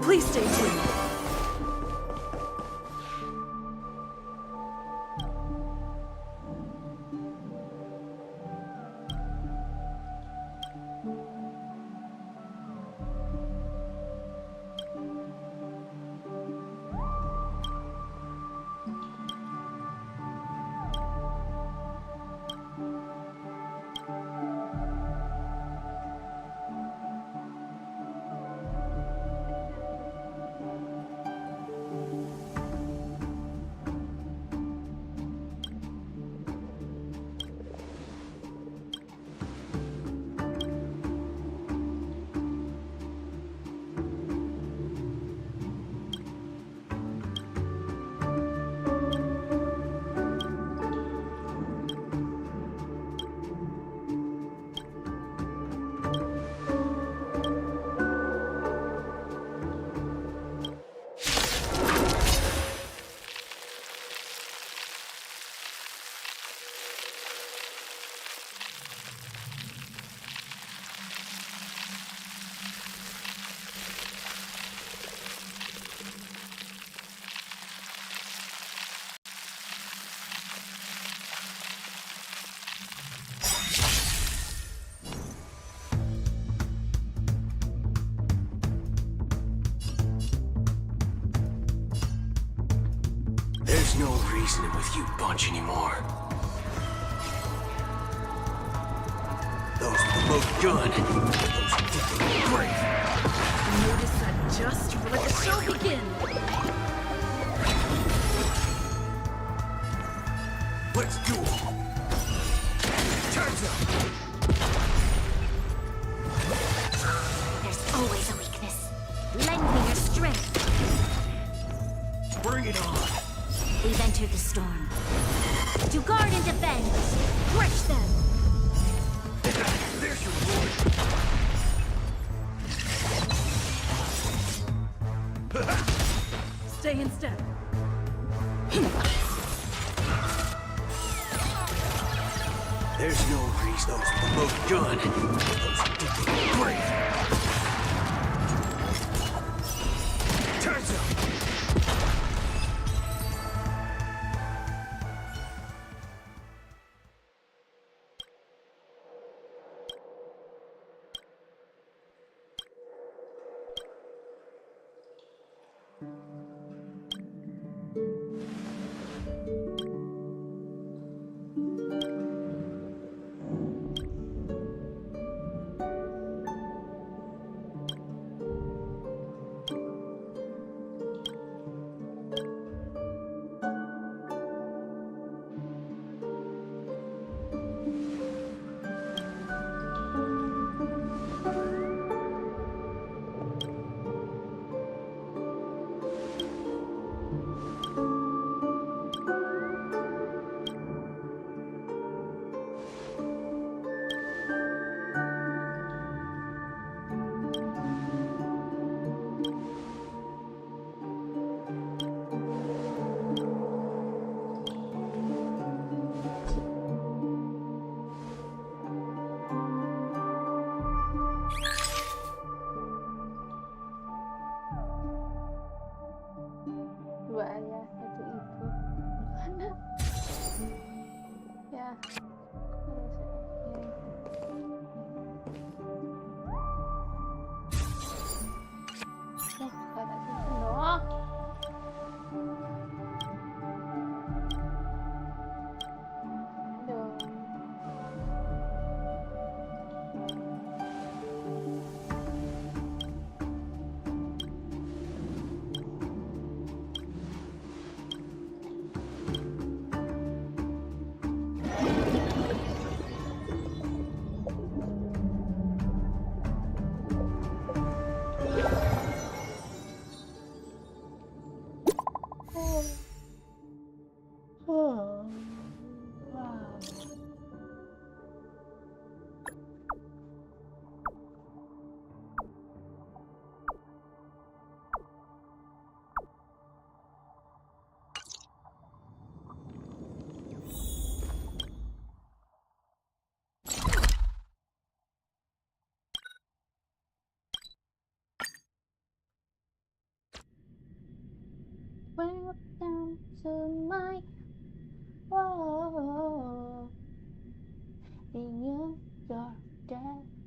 Please stay tuned. There's no reasoning with you bunch anymore. Those with the most gun, those who think they're brave. Notice that just let the show begin. Let's duel. Turns up. There's always a weakness. Lend me your strength. Bring it on. We've entered the storm. To guard and defend. Crush them. There's your reward. Stay in step. There's no reason those with the most gun, those who think they're brave. Turns up. Welcome to my world. In your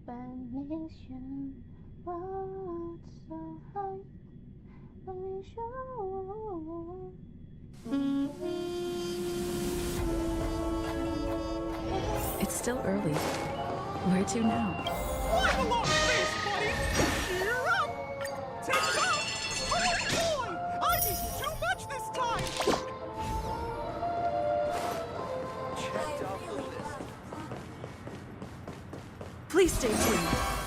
definition, what's so high? Let me show. It's still early. Where to now? Wipe along face, buddy! Cheer up! Take off! Oh boy! I did too much this time! Please stay tuned.